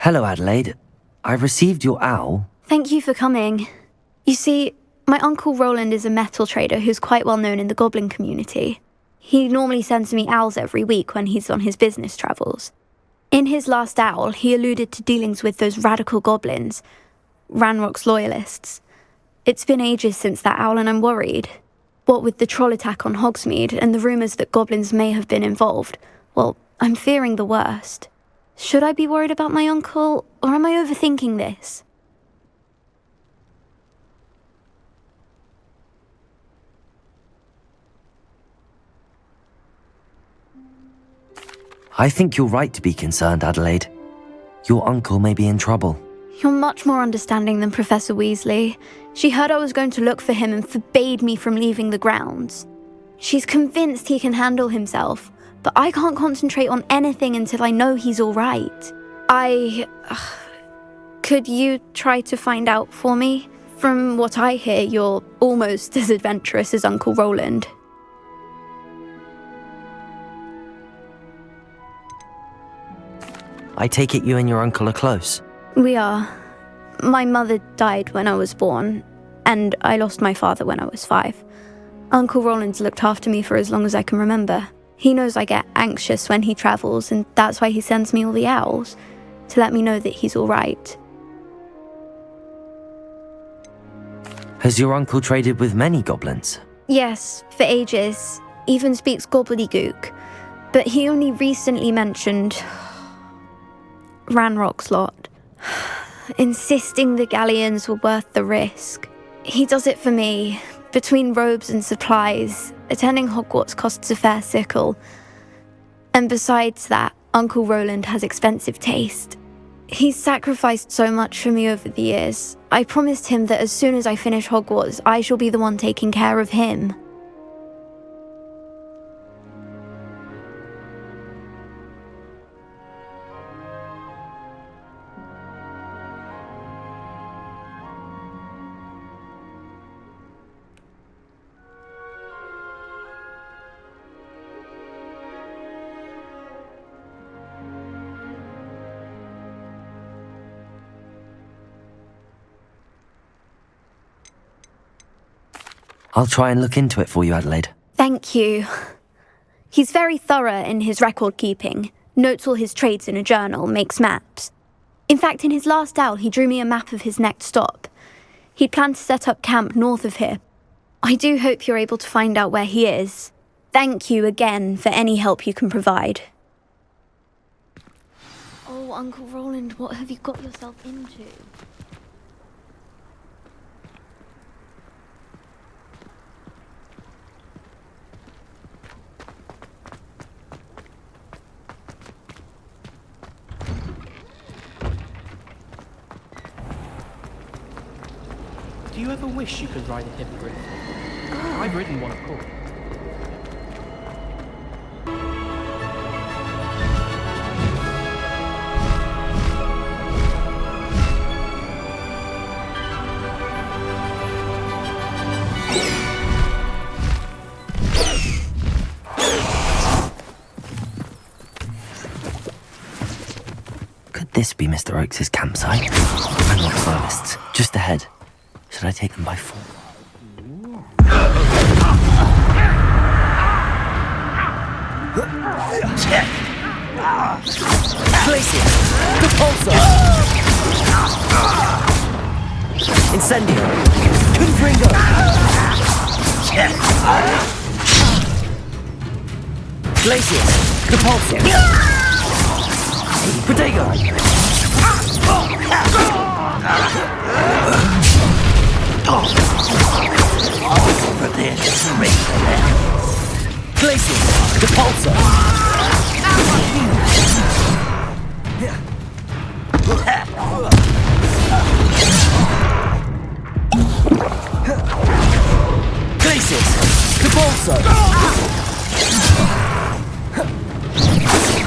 Hello, Adelaide. I received your owl. Thank you for coming. You see, my Uncle Roland is a metal trader who's quite well known in the goblin community. He normally sends me owls every week when he's on his business travels. In his last owl, he alluded to dealings with those radical goblins, Ranrock's loyalists. It's been ages since that owl and I'm worried. What with the troll attack on Hogsmeade and the rumours that goblins may have been involved, well, I'm fearing the worst. Should I be worried about my uncle, or am I overthinking this? I think you're right to be concerned, Adelaide. Your uncle may be in trouble. You're much more understanding than Professor Weasley. She heard I was going to look for him and forbade me from leaving the grounds. She's convinced he can handle himself, but I can't concentrate on anything until I know he's all right. Could you try to find out for me? From what I hear, you're almost as adventurous as Uncle Roland. I take it you and your uncle are close. We are. My mother died when I was born, and I lost my father when I was 5. Uncle Roland's looked after me for as long as I can remember. He knows I get anxious when he travels, and that's why he sends me all the owls, to let me know that he's all right. Has your uncle traded with many goblins? Yes, for ages. Even speaks gobbledygook. But he only recently mentioned Ranrock's lot, insisting the galleons were worth the risk. He does it for me. Between robes and supplies, attending Hogwarts costs a fair sickle. And besides that, Uncle Roland has expensive taste. He's sacrificed so much for me over the years. I promised him that as soon as I finish Hogwarts, I shall be the one taking care of him. I'll try and look into it for you, Adelaide. Thank you. He's very thorough in his record keeping, notes all his trades in a journal, makes maps. In fact, in his last owl, he drew me a map of his next stop. He'd planned to set up camp north of here. I do hope you're able to find out where he is. Thank you again for any help you can provide. Oh, Uncle Roland, what have you got yourself into? Do you ever wish you could ride a hippogriff? I've ridden one, of course. Could this be Mr. Oakes' campsite? I'm not loyalists. Just ahead. Should I take them by force? Glacier! Repulsor! Incendio! Confringo! Glacier! Repulsor! Protego! Prepare to surrender. Glacier! Repulsor! Glacier! Repulsor!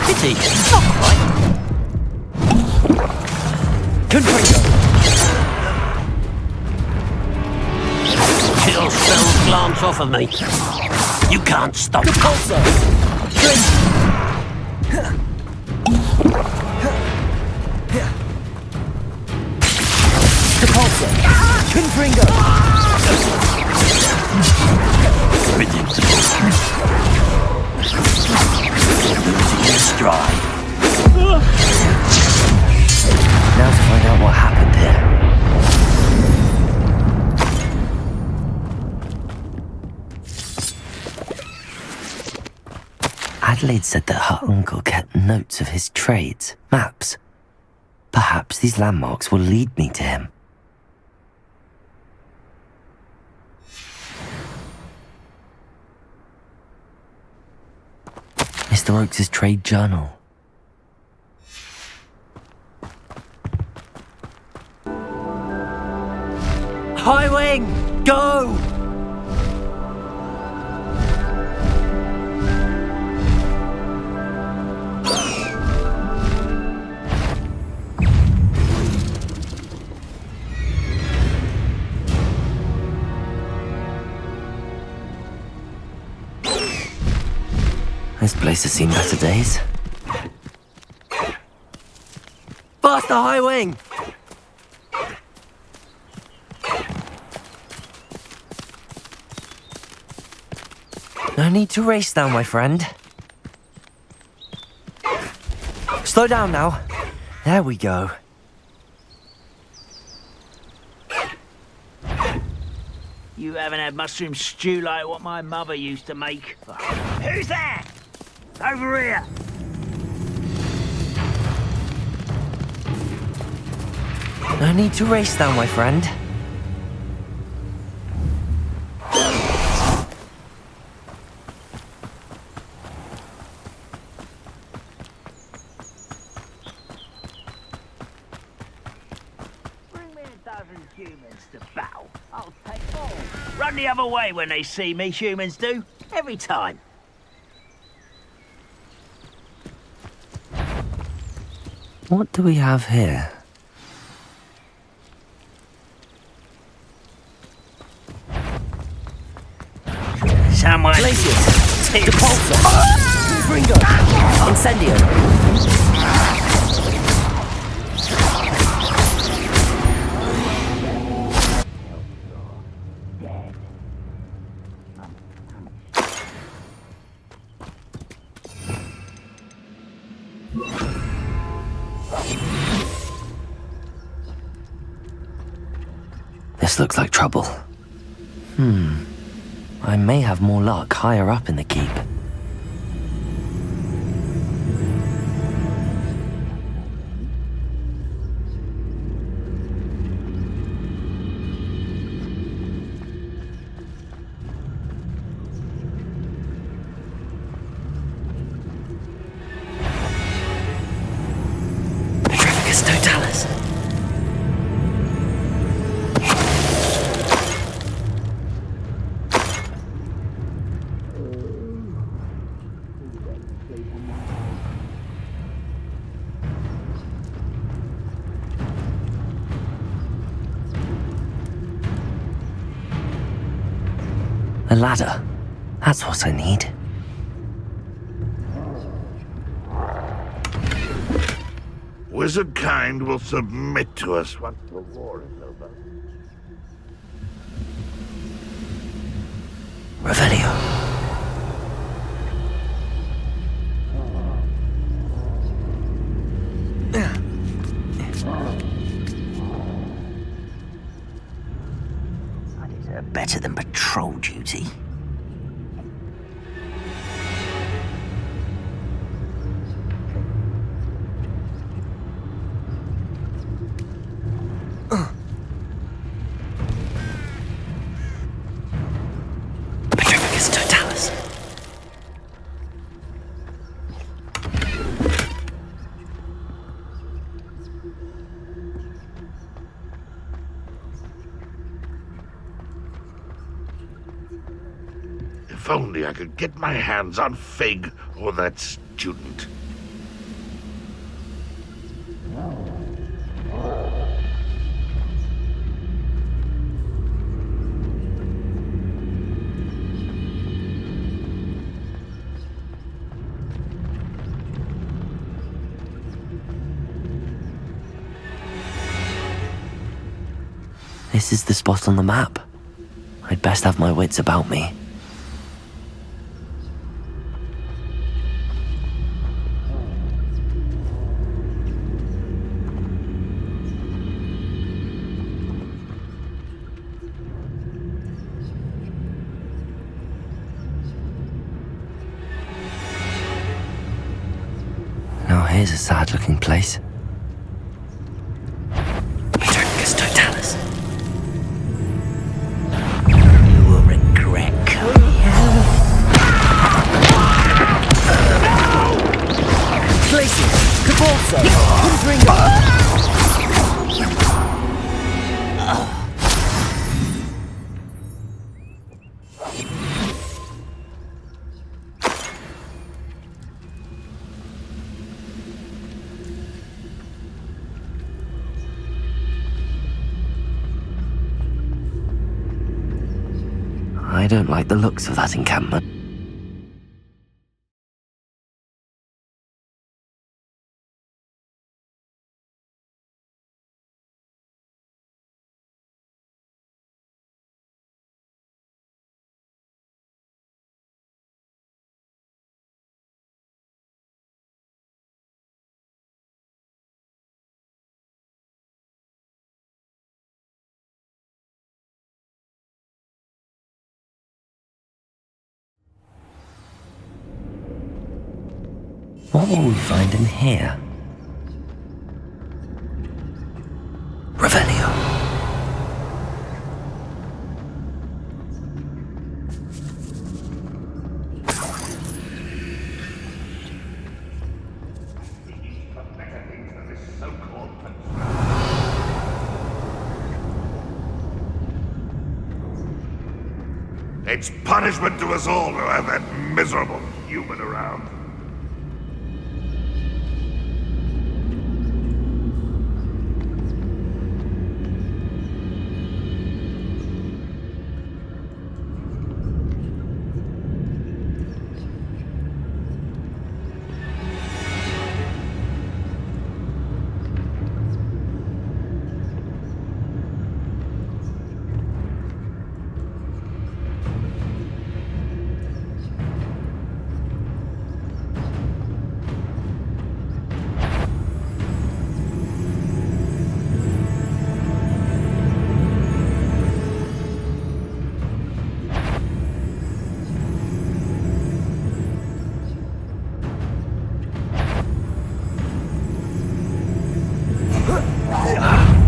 Pity, not quite. Confringo! Chill spells glance off of me. You can't stop. Repulsor! Repulsor! Confringo! Predictable. Losing your stride. Now to find out what happened here. Adelaide said that her uncle kept notes of his trades, maps. Perhaps these landmarks will lead me to him. Mr. Oakes' trade journal. High wing! Go! This place has seen better days. Faster, high wing! No need to race now, my friend. Slow down now. There we go. You haven't had mushroom stew like what my mother used to make. Who's there? Over here! No need to race now, my friend. Bring me a dozen humans to battle. I'll take all. Run the other way when they see me, humans do. Every time. What do we have here? Someone... Glacius! Tips. Repulsor! Ringo! Incendio! This looks like trouble. I may have more luck higher up in the keep. Petrificus totalis. A ladder. That's what I need. Wizard kind will submit to us once the war is over. Revelio. I deserve better than patrol duty. Petrificus totalis. If only I could get my hands on Fig or that student. This is the spot on the map. I'd best have my wits about me. Now here's a sad-looking place. Petricus Totalis. You will regret coming here. Glacius! Cabalso! Confringo! I don't like the looks of that encampment. What will we find in here? Revelio. It's punishment to us all to have that miserable human around.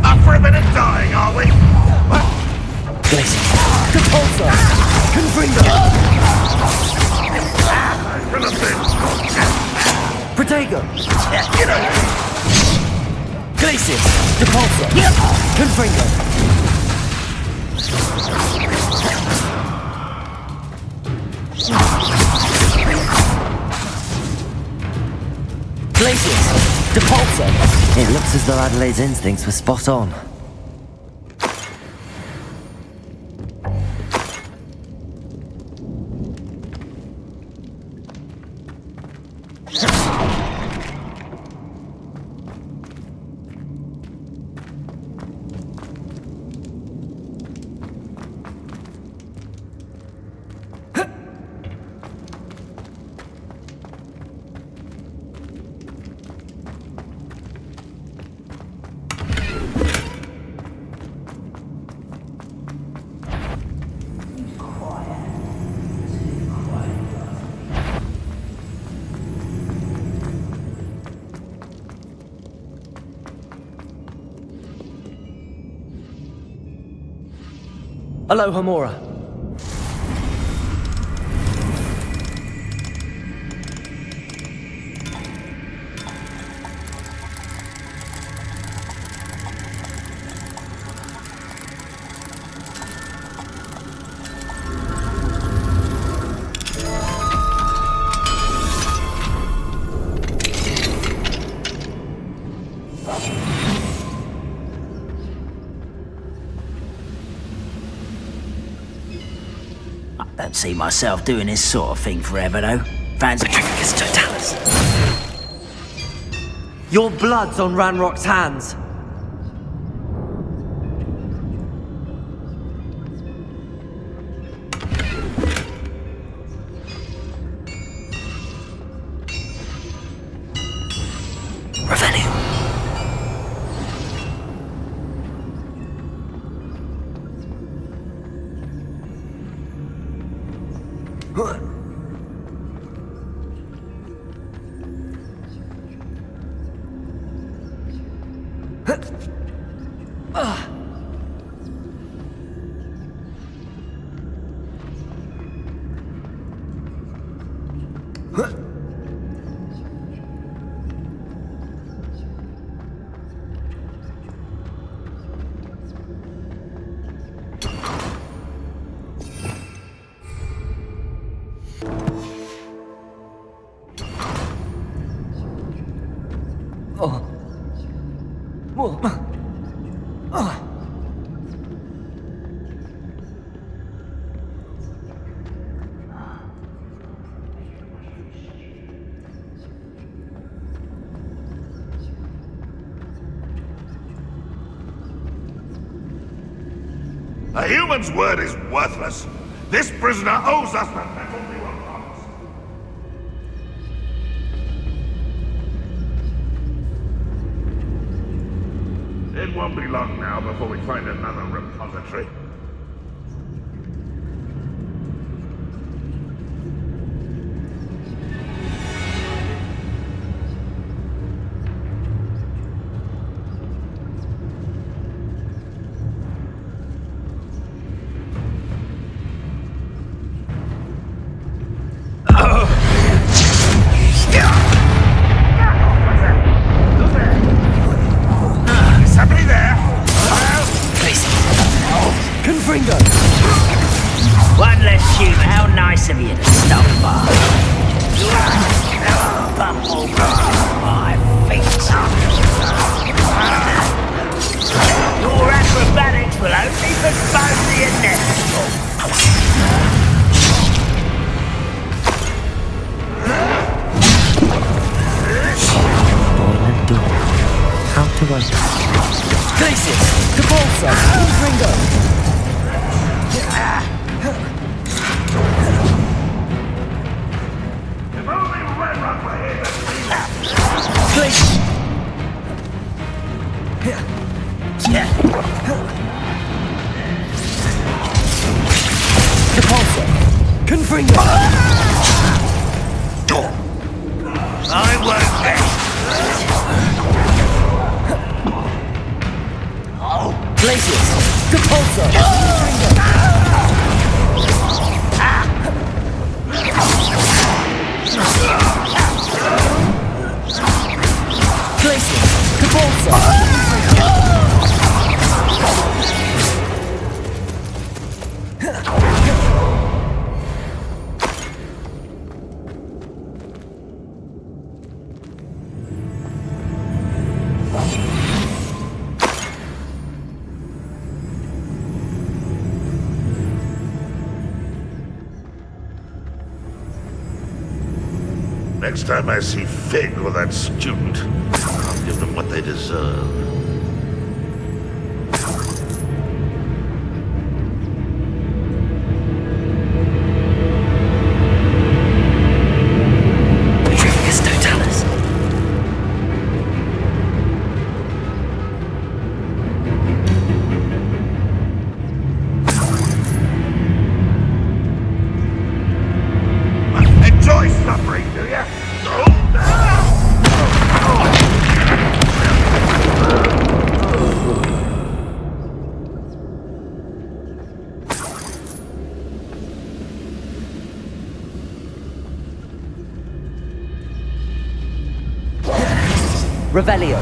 Up for a minute dying, are we? Glacius. Cabalso! Confringo! Could have been. Protego! You know, Glacius! Cabalso! Confringo! Glacius! Depulso! It looks as though Adelaide's instincts were spot on. Aloha Mora. Don't see myself doing this sort of thing forever, though. Fancy Petricus Totalis. Your blood's on Ranrock's hands. A human's word is worthless. This prisoner owes us the metal we were promised. It won't be long now before we find another repository. One less human. How nice of you to stop by. Bumble my feet. Your acrobatics will only postpone the inevitable. Boiler door. How to open? Glacius! Capulsa! Ringo! If only Red Rock were here to see that. Glacius! Capulsa! Confringo! I won't bet. Glacius! Capulsa! Glacius! Capulsa! Next time I see Fig or that student, I'll give them what they deserve. Petrificus totalis. Enjoy suffering, do ya? Revelio!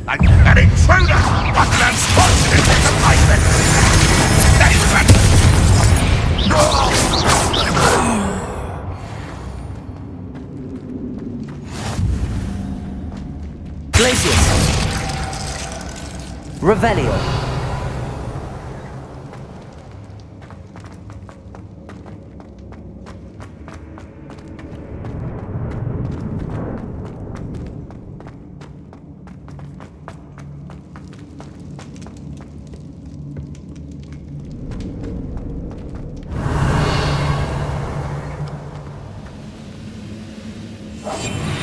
An intruder! Buckland's fortunate disappointment! Glacius! Revelio!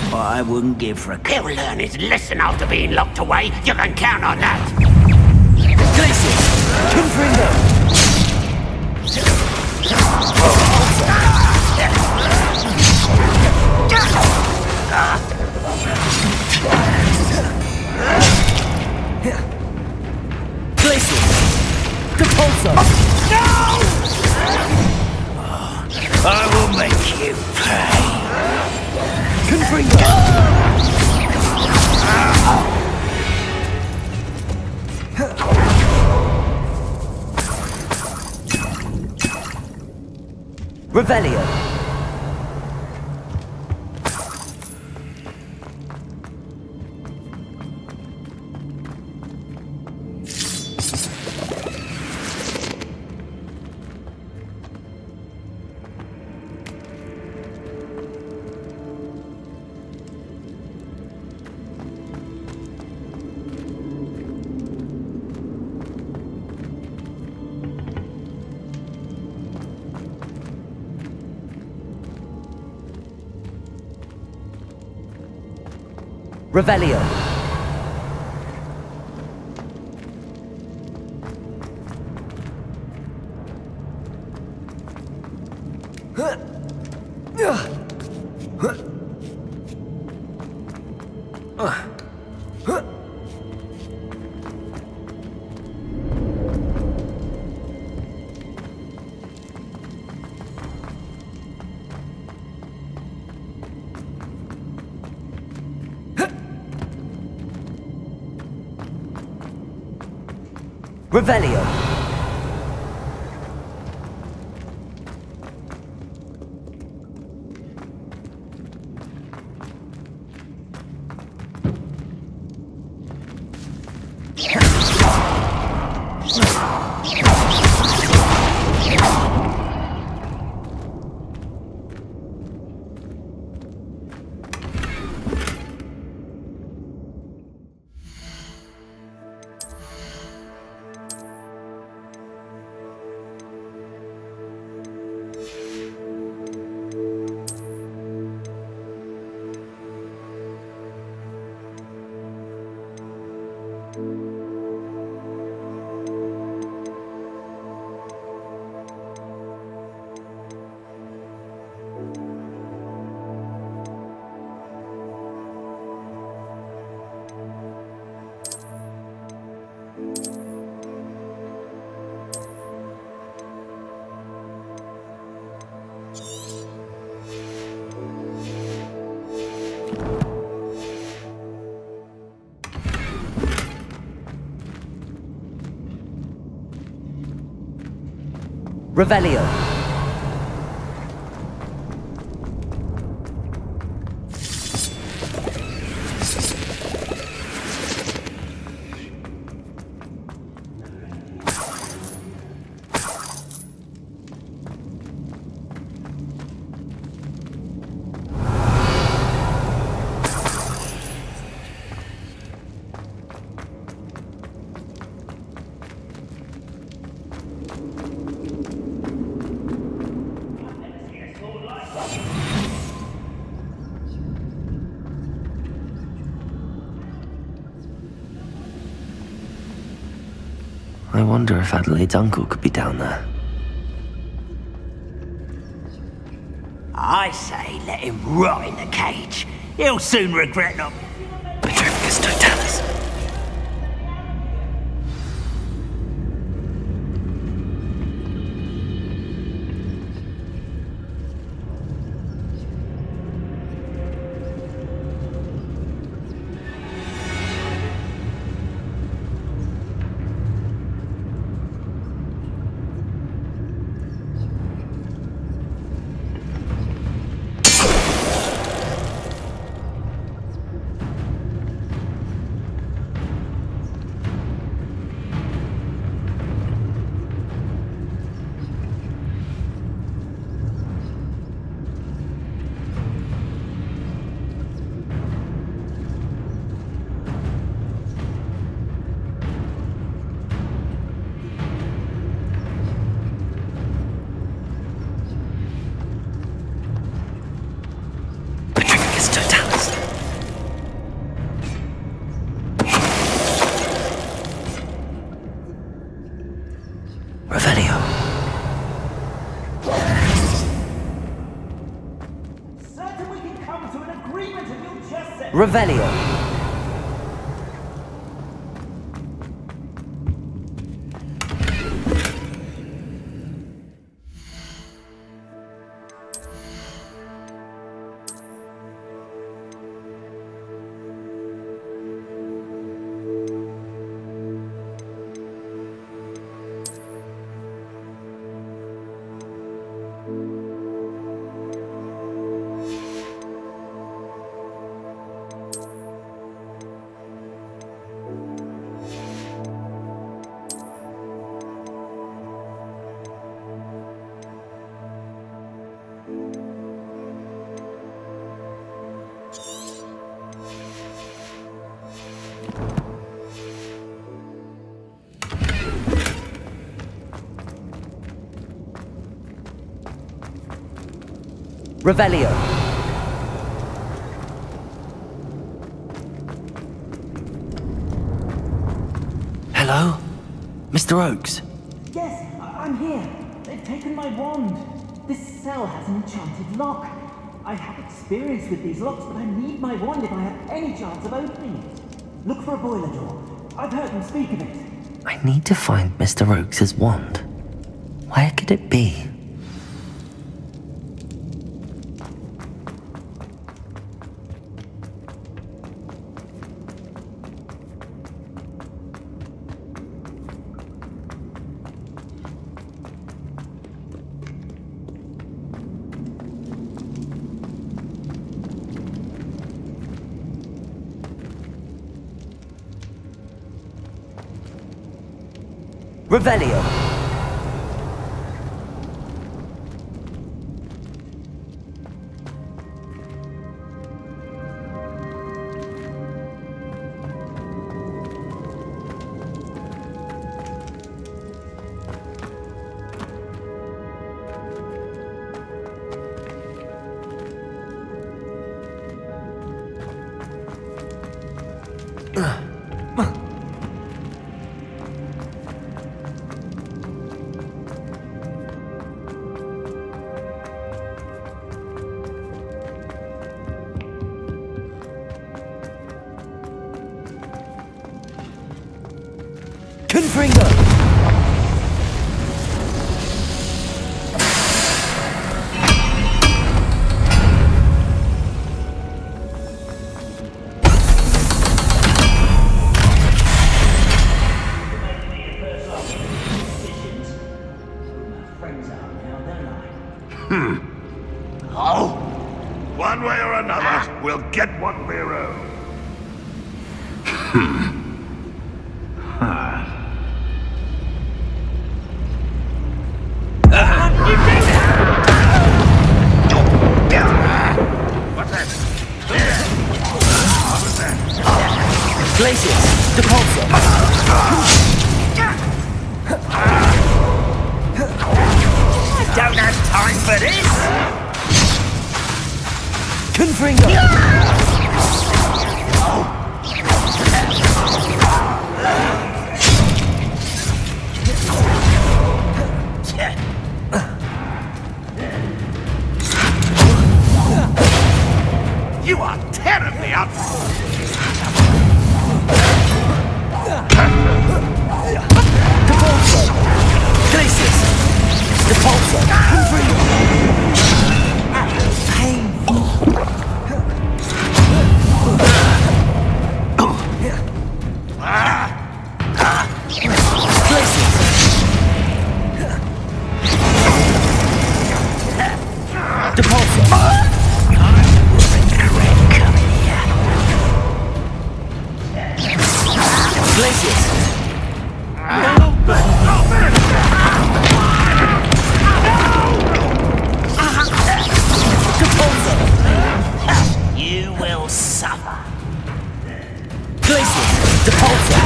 What I wouldn't give for a... He'll learn his lesson after being locked away. You can count on that. Glacius! Confringo! Glacius! Depulso! I will make you pay. Confringo! Revelio! Revelio! Revelio! Revelio! I wonder if Adelaide's uncle could be down there. I say let him rot in the cage. He'll soon regret not... Petrificus totalis. Revelio. Revelio. Hello? Mr. Oakes? Yes, I'm here. They've taken my wand. This cell has an enchanted lock. I have experience with these locks, but I need my wand if I have any chance of opening it. Look for a boiler door. I've heard them speak of it. I need to find Mr. Oakes' wand. Where could it be? Revelio. Confringo. Oh, one way or another, we'll get what we're owed. What's that? Glacius. Depulso. Don't have time for this! Confringo. You are terribly out. Depulso. Glacius. Depulso. Confringo. You will suffer. Glacius. Depulso.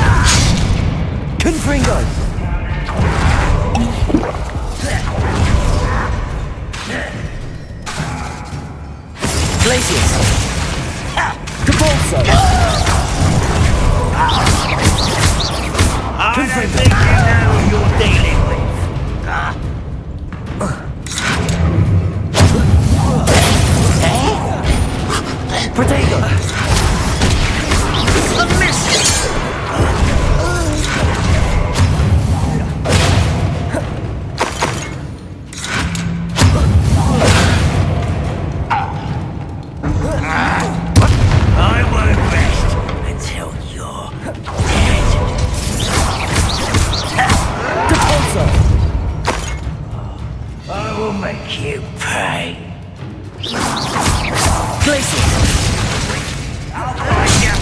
Confringo. Glacius. Depulso. I don't think you know who you're dealing with. Protego. I won't rest until you're dead. Depulso! I will make you pay. Glacius! I'll find you.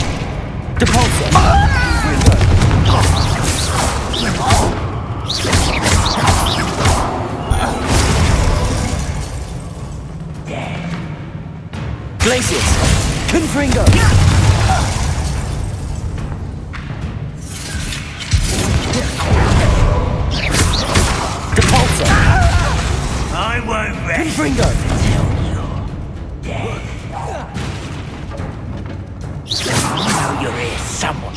Depulso! Glacius! Confringo! Depulso! I won't rest Confringo! until you're dead. I know you're here somewhere.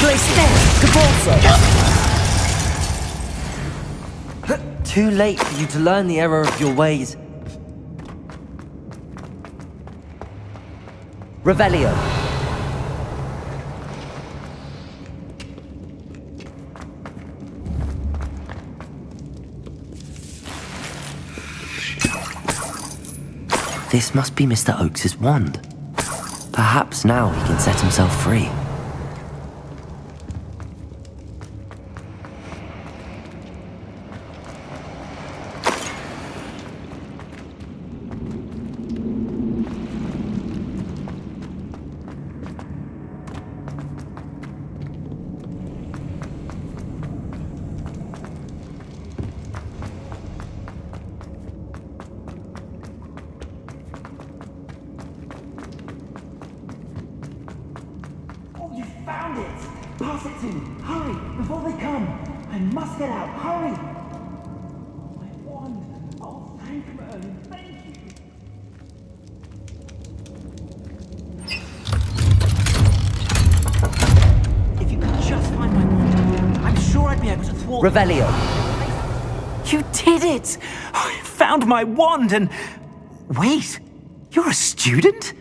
Glacius! Depulso! Too late for you to learn the error of your ways. Revelio. This must be Mr. Oakes's wand. Perhaps now he can set himself free. Oh, you found it! Pass it to me! Hurry! Before they come! I must get out! Hurry! My wand! Oh, thank Merlin! Thank you! If you could just find my wand, I'm sure I'd be able to thwart... Revelio. You did it! I found my wand and... Wait! You're a student?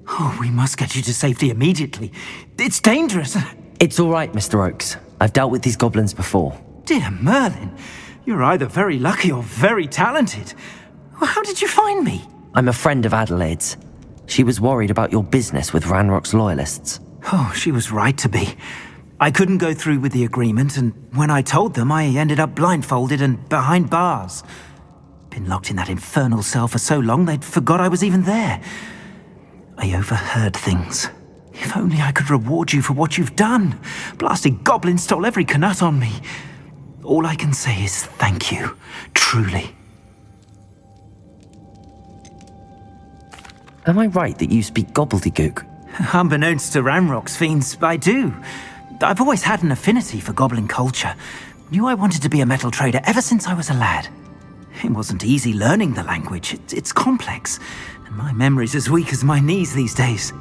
Oh, we must get you to safety immediately. It's dangerous. It's all right, Mr. Oakes. I've dealt with these goblins before. Dear Merlin, you're either very lucky or very talented. Well, how did you find me? I'm a friend of Adelaide's. She was worried about your business with Ranrock's loyalists. Oh, she was right to be. I couldn't go through with the agreement, and when I told them, I ended up blindfolded and behind bars. Been locked in that infernal cell for so long, they'd forgot I was even there. I overheard things. If only I could reward you for what you've done. Blasted goblin stole every canut on me. All I can say is thank you, truly. Am I right that you speak gobbledygook? Unbeknownst to Ranrock's fiends, I do. I've always had an affinity for goblin culture. Knew I wanted to be a metal trader ever since I was a lad. It wasn't easy learning the language. It's complex, and my memory's as weak as my knees these days.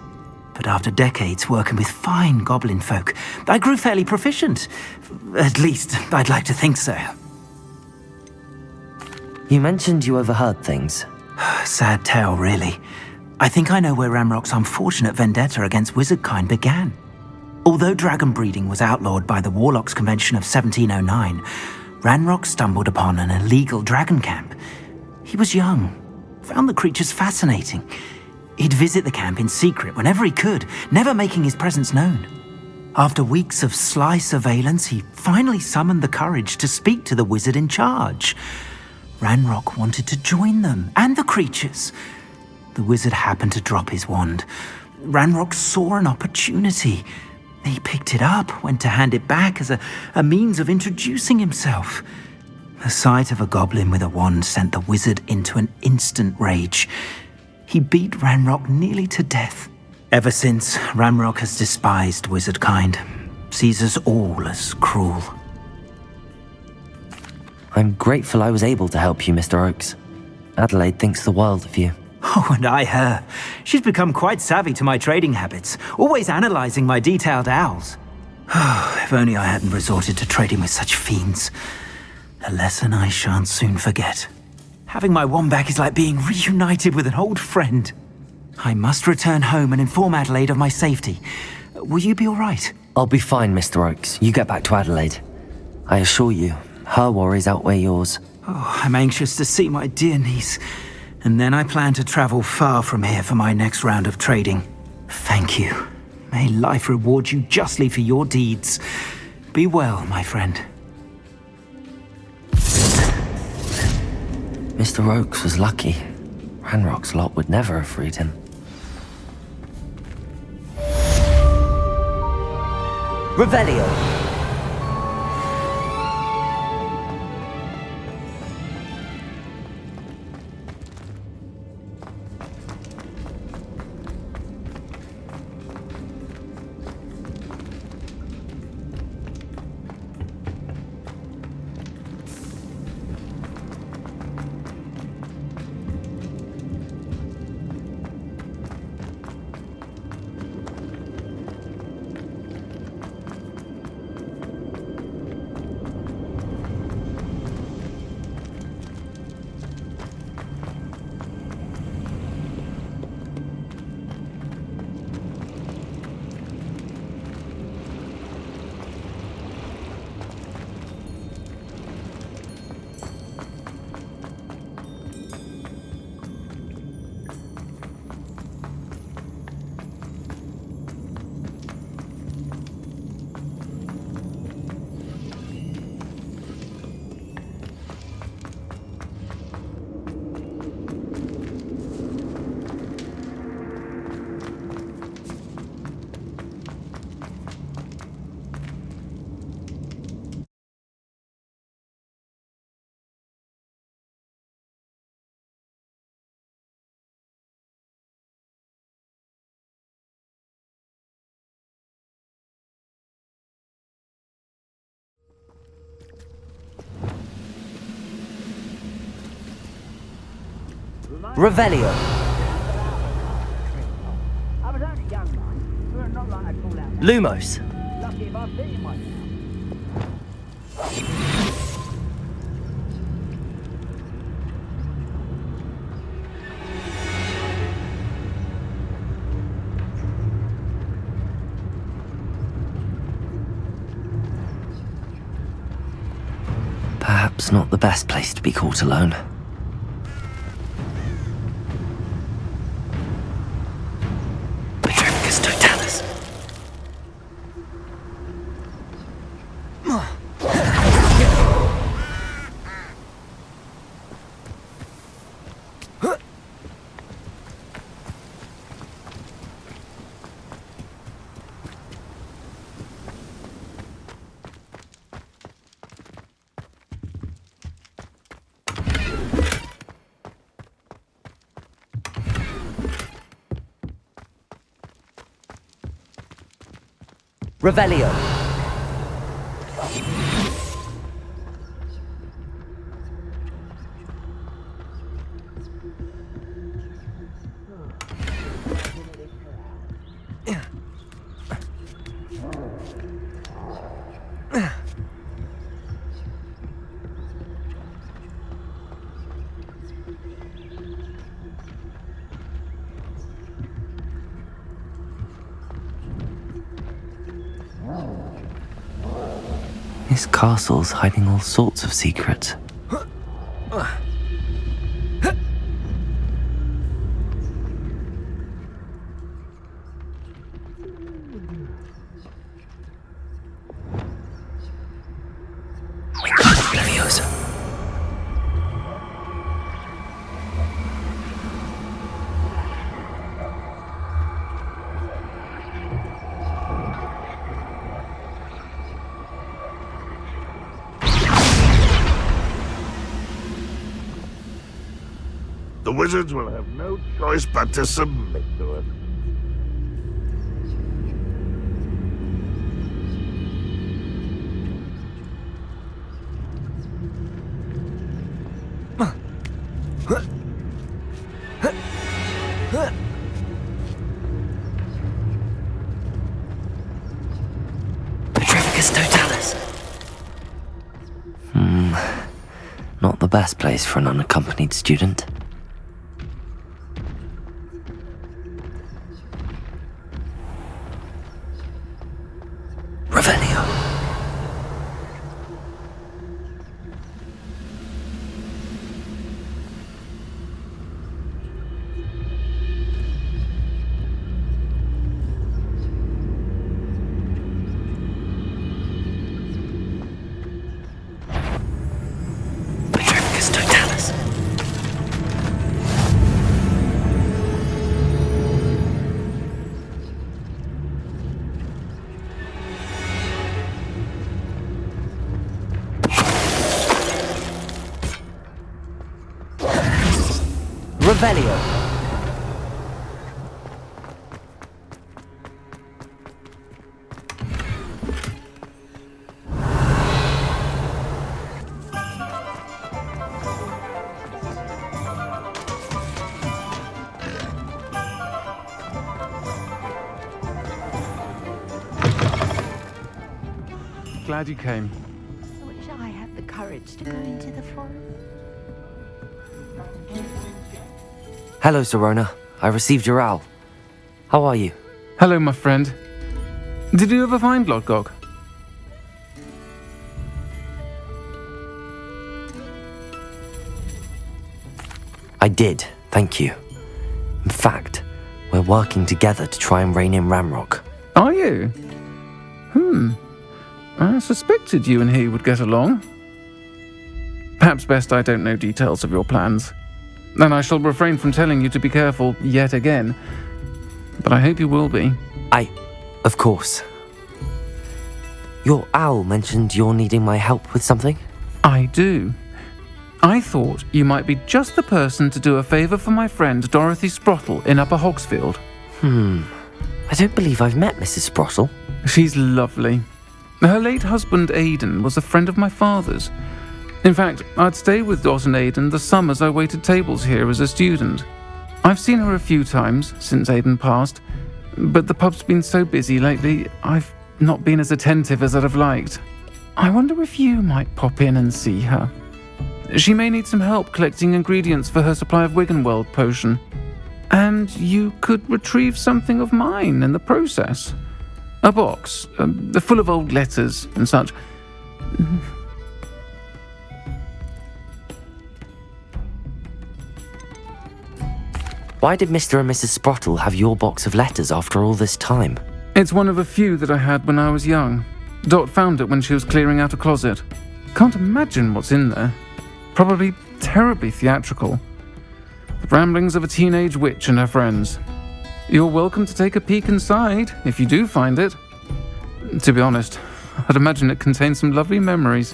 But after decades working with fine goblin folk, I grew fairly proficient. At least, I'd like to think so. You mentioned you overheard things. Sad tale, really. I think I know where Ranrock's unfortunate vendetta against wizardkind began. Although dragon breeding was outlawed by the Warlocks Convention of 1709, Ranrock stumbled upon an illegal dragon camp. He was young, found the creatures fascinating. He'd visit the camp in secret whenever he could, never making his presence known. After weeks of sly surveillance, he finally summoned the courage to speak to the wizard in charge. Ranrock wanted to join them, and the creatures. The wizard happened to drop his wand. Ranrock saw an opportunity. He picked it up, went to hand it back as a means of introducing himself. The sight of a goblin with a wand sent the wizard into an instant rage. He beat Ranrock nearly to death. Ever since, Ranrock has despised wizardkind, sees us all as cruel. I'm grateful I was able to help you, Mr. Oakes. Adelaide thinks the world of you. Oh, and I her. She's become quite savvy to my trading habits, always analysing my detailed owls. If only I hadn't resorted to trading with such fiends. A lesson I shan't soon forget. Having my wand back is like being reunited with an old friend. I must return home and inform Adelaide of my safety. Will you be all right? I'll be fine, Mr. Oakes. You get back to Adelaide. I assure you, her worries outweigh yours. Oh, I'm anxious to see my dear niece. And then I plan to travel far from here for my next round of trading. Thank you. May life reward you justly for your deeds. Be well, my friend. Mr. Oakes was lucky. Ranrock's lot would never have freed him. Revelio. Revelio. I was only young, man. We're not like I'd call out. Lumos. Lucky if I've seen one. Perhaps not the best place to be caught alone. Petrificus totalis. Revelio. This castle's hiding all sorts of secrets. Wingardium Leviosa. The wizards will have no choice but to submit to it. Petrificus totalis. Not the best place for an unaccompanied student. Revelio. Petrificus totalis. Revelio. Glad you came. I wish I had the courage to go into the forest. Hello, Serona. I received your owl. How are you? Hello, my friend. Did you ever find Lodgok? I did, thank you. In fact, we're working together to try and rein in Ramrock. Are you? I suspected you and he would get along. Perhaps best I don't know details of your plans. Then I shall refrain from telling you to be careful yet again. But I hope you will be. Of course. Your owl mentioned you're needing my help with something? I do. I thought you might be just the person to do a favour for my friend Dorothy Sprottle in Upper Hogsfield. I don't believe I've met Mrs. Sprottle. She's lovely. Her late husband Aidan was a friend of my father's. In fact, I'd stay with Dot and Aidan the summers I waited tables here as a student. I've seen her a few times since Aidan passed, but the pub's been so busy lately, I've not been as attentive as I'd have liked. I wonder if you might pop in and see her. She may need some help collecting ingredients for her supply of Wiggenweld potion. And you could retrieve something of mine in the process. A box, full of old letters and such. Why did Mr. and Mrs. Sprottle have your box of letters after all this time? It's one of a few that I had when I was young. Dot found it when she was clearing out a closet. Can't imagine what's in there. Probably terribly theatrical. The ramblings of a teenage witch and her friends. You're welcome to take a peek inside, if you do find it. To be honest, I'd imagine it contains some lovely memories.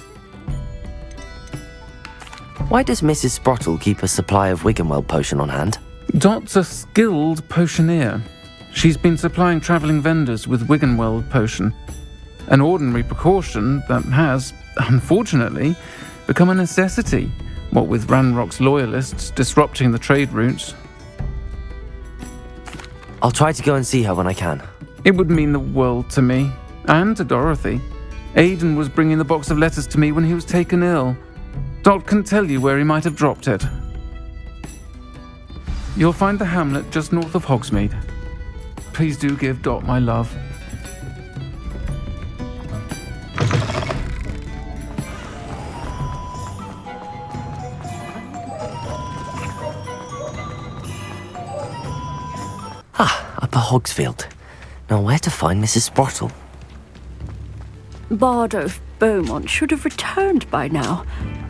Why does Mrs. Sprottle keep a supply of Wiggenweld potion on hand? Dot's a skilled potioneer. She's been supplying travelling vendors with Wiggenweld potion. An ordinary precaution that has, unfortunately, become a necessity, what with Ranrock's loyalists disrupting the trade routes. I'll try to go and see her when I can. It would mean the world to me, and to Dorothy. Aidan was bringing the box of letters to me when he was taken ill. Dot can tell you where he might have dropped it. You'll find the hamlet just north of Hogsmeade. Please do give Dot my love. Upper Hogsfield. Now where to find Mrs. Sprottle? Bardolph Beaumont should have returned by now.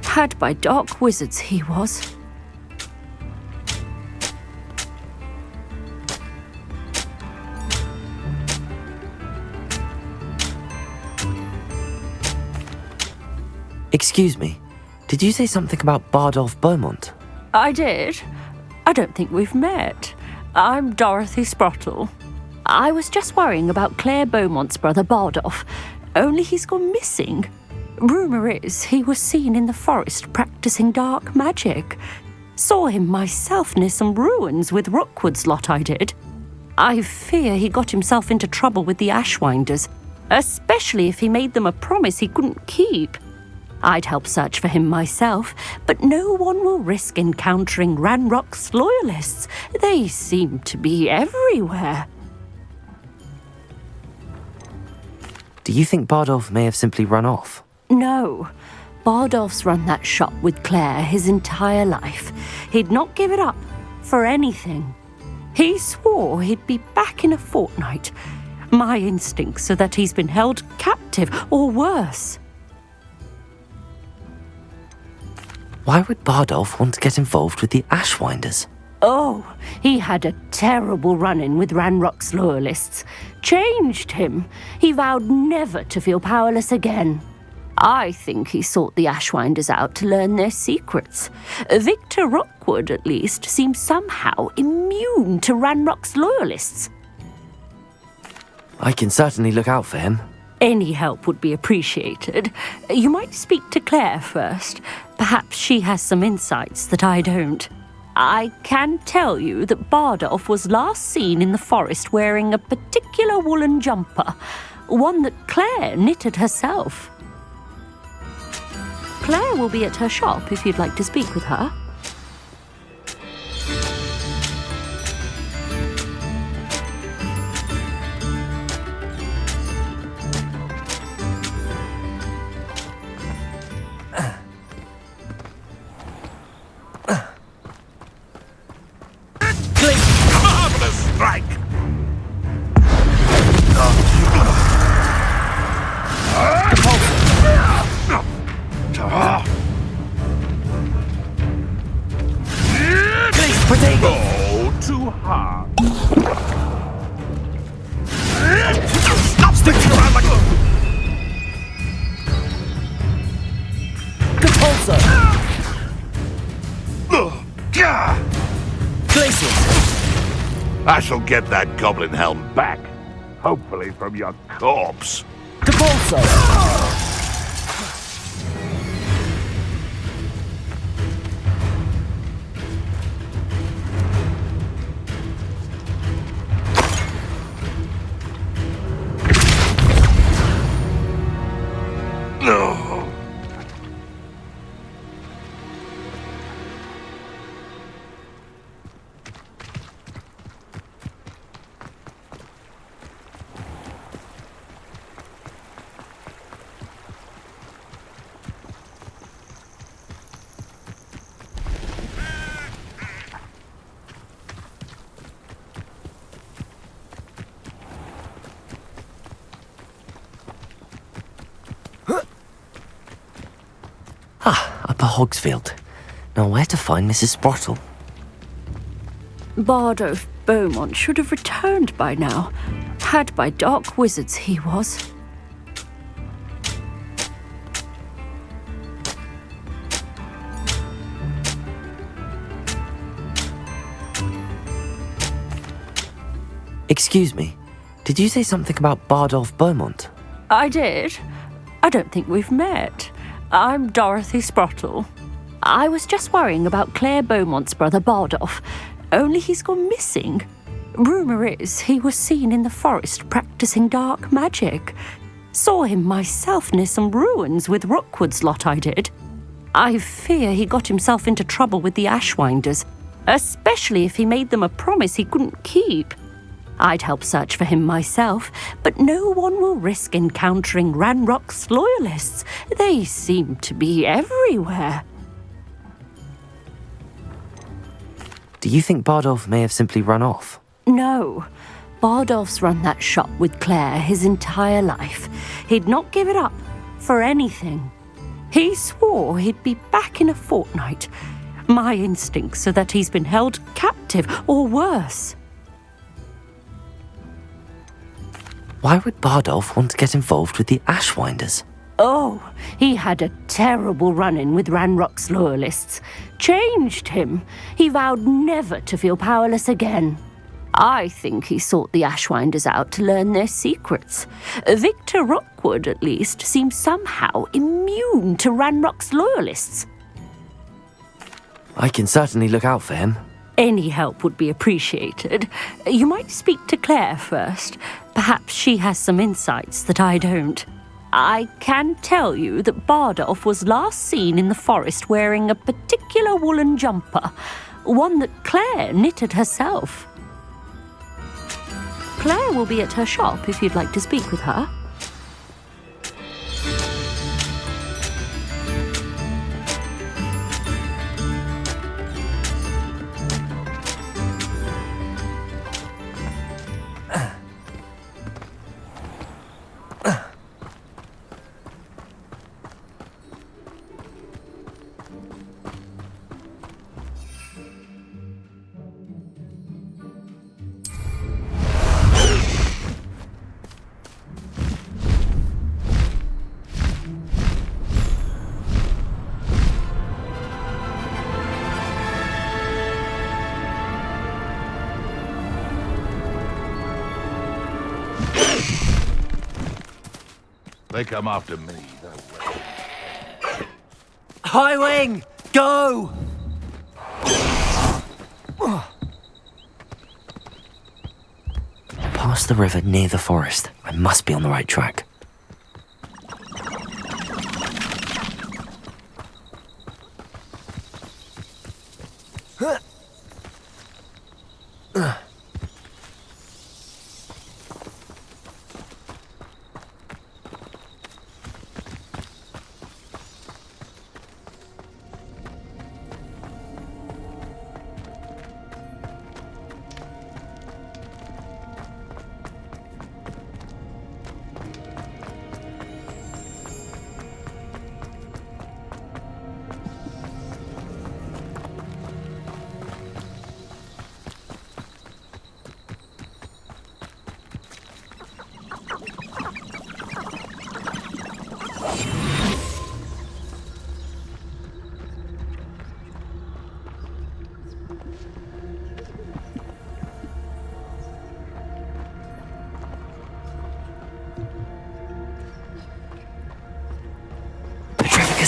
Had by dark wizards he was. Excuse me, did you say something about Bardolph Beaumont? I did. I don't think we've met. I'm Dorothy Sprottle. I was just worrying about Claire Beaumont's brother Bardolph, only he's gone missing. Rumour is he was seen in the forest practicing dark magic. Saw him myself near some ruins with Rookwood's lot I did. I fear he got himself into trouble with the Ashwinders, especially if he made them a promise he couldn't keep. I'd help search for him myself, but no one will risk encountering Ranrock's loyalists. They seem to be everywhere. Do you think Bardolph may have simply run off? No. Bardolph's run that shop with Claire his entire life. He'd not give it up for anything. He swore he'd be back in a fortnight. My instincts are that he's been held captive, or worse. Why would Bardolph want to get involved with the Ashwinders? Oh, he had a terrible run-in with Ranrock's loyalists. Changed him. He vowed never to feel powerless again. I think he sought the Ashwinders out to learn their secrets. Victor Rockwood, at least, seems somehow immune to Ranrock's loyalists. I can certainly look out for him. Any help would be appreciated. You might speak to Claire first. Perhaps she has some insights that I don't. I can tell you that Bardolph was last seen in the forest wearing a particular woolen jumper, one that Claire knitted herself. Claire will be at her shop if you'd like to speak with her. Marvelous strike! Go too hard. Stop sticking around like a... I shall get that goblin helm back. Hopefully from your corpse. No. Upper Hogsfield. Now where to find Mrs. Sprottle? Bardolph Beaumont should have returned by now. Had by dark wizards he was. Excuse me, did you say something about Bardolph Beaumont? I did. I don't think we've met. I'm Dorothy Sprottle. I was just worrying about Claire Beaumont's brother Bardolph, only he's gone missing. Rumour is he was seen in the forest practicing dark magic. Saw him myself near some ruins with Rookwood's lot I did. I fear he got himself into trouble with the Ashwinders, especially if he made them a promise he couldn't keep. I'd help search for him myself, but no one will risk encountering Ranrock's loyalists. They seem to be everywhere. Do you think Bardolph may have simply run off? No. Bardolph's run that shop with Claire his entire life. He'd not give it up for anything. He swore he'd be back in a fortnight. My instincts are that he's been held captive, or worse. Why would Bardolph want to get involved with the Ashwinders? Oh, he had a terrible run-in with Ranrock's loyalists. Changed him. He vowed never to feel powerless again. I think he sought the Ashwinders out to learn their secrets. Victor Rockwood, at least, seems somehow immune to Ranrock's loyalists. I can certainly look out for him. Any help would be appreciated. You might speak to Claire first. Perhaps she has some insights that I don't. I can tell you that Bardolph was last seen in the forest wearing a particular woolen jumper, one that Claire knitted herself. Claire will be at her shop if you'd like to speak with her. They come after me, that way. High Wing! Go! Past the river near the forest. I must be on the right track.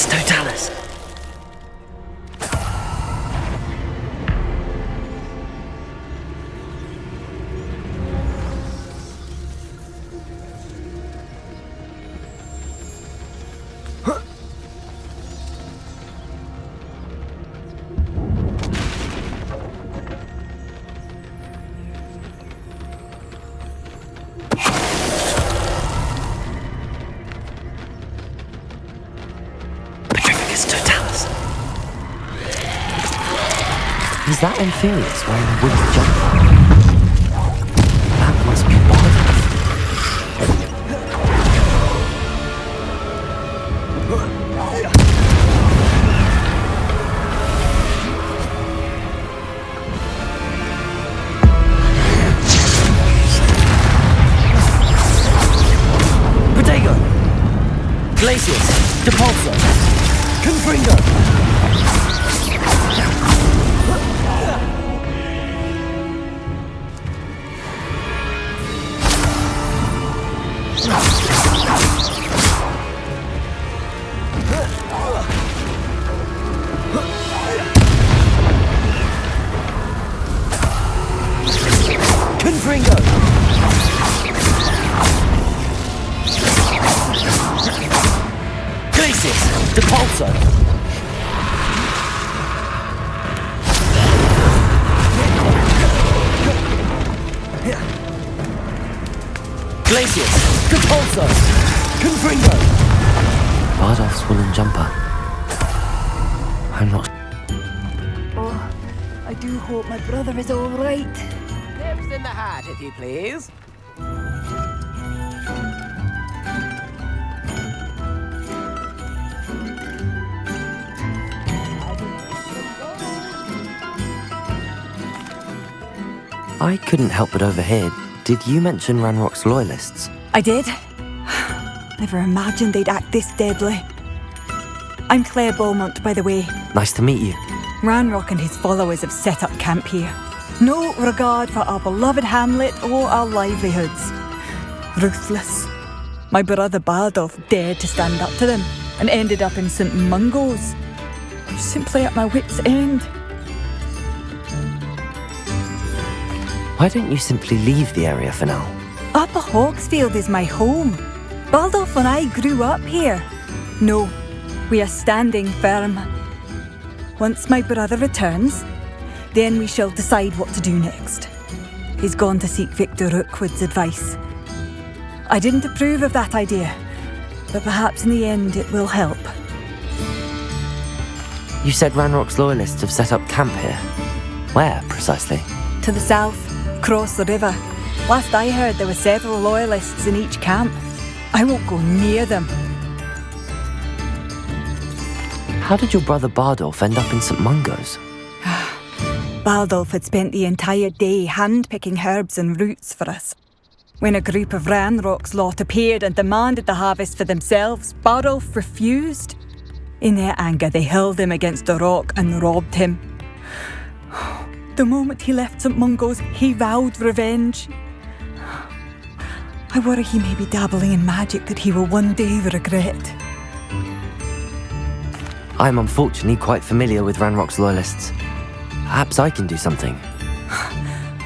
Totalis. Is that Amphibious wearing a wooden jumper? That must be Bardoff. Protego! Glacius! Depulso! Confringo! Confringo! Glacius! Depulso! Glacius! Depulso! Confringo! Bardoff's woolen jumper. I'm not. Oh, I do hope my brother is all right. Nibs in the hat, if you please. I couldn't help but overhear. Did you mention Ranrock's loyalists? I did. Never imagined they'd act this deadly. I'm Claire Beaumont, by the way. Nice to meet you. Ranrock and his followers have set up camp here. No regard for our beloved hamlet or our livelihoods. Ruthless. My brother Bardoff dared to stand up to them and ended up in St. Mungo's. I'm simply at my wit's end. Why don't you simply leave the area for now? Upper Hogsfield is my home. Bardoff and I grew up here. No, we are standing firm. Once my brother returns, then we shall decide what to do next. He's gone to seek Victor Rookwood's advice. I didn't approve of that idea, but perhaps in the end it will help. You said Ranrock's loyalists have set up camp here. Where, precisely? To the south, across the river. Last I heard, there were several loyalists in each camp. I won't go near them. How did your brother Bardoff end up in St. Mungo's? Bardoff had spent the entire day hand-picking herbs and roots for us. When a group of Ranrock's lot appeared and demanded the harvest for themselves, Bardoff refused. In their anger, they hurled him against a rock and robbed him. The moment he left St. Mungo's, he vowed revenge. I worry he may be dabbling in magic that he will one day regret. I'm unfortunately quite familiar with Ranrock's loyalists. Perhaps I can do something.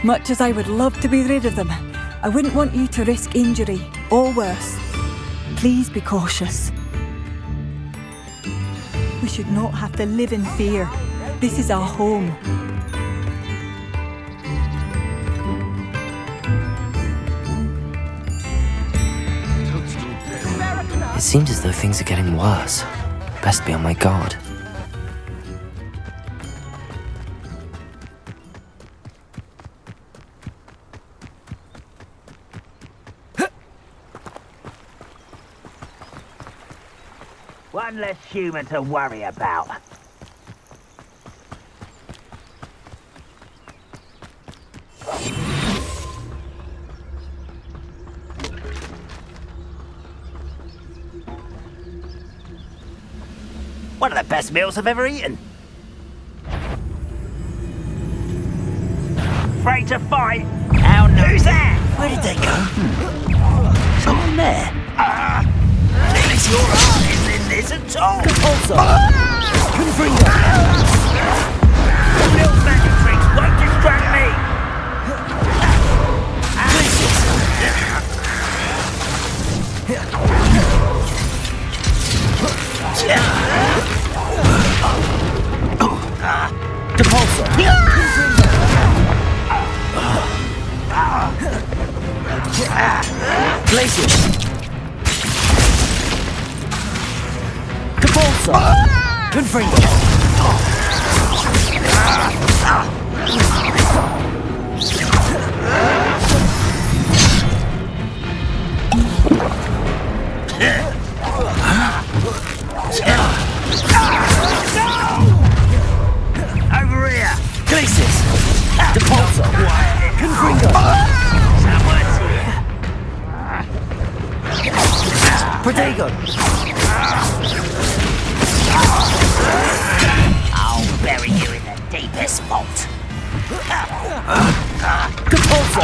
Much as I would love to be rid of them, I wouldn't want you to risk injury, or worse. Please be cautious. We should not have to live in fear. This is our home. It seems as though things are getting worse. Best be on my guard. One less human to worry about. One of the best meals I've ever eaten. Afraid to fight? How no? Who's there? Where did they go? Someone there. Thinks your heart is in this at all. Also, Confringo. Little magic tricks won't distract me. Depulso. Glacius. Depulso. Confringo. Over here. Glacius. Depulso. Confringo. Someone's here. Protego. I'll bury you in the deepest vault. Depulso.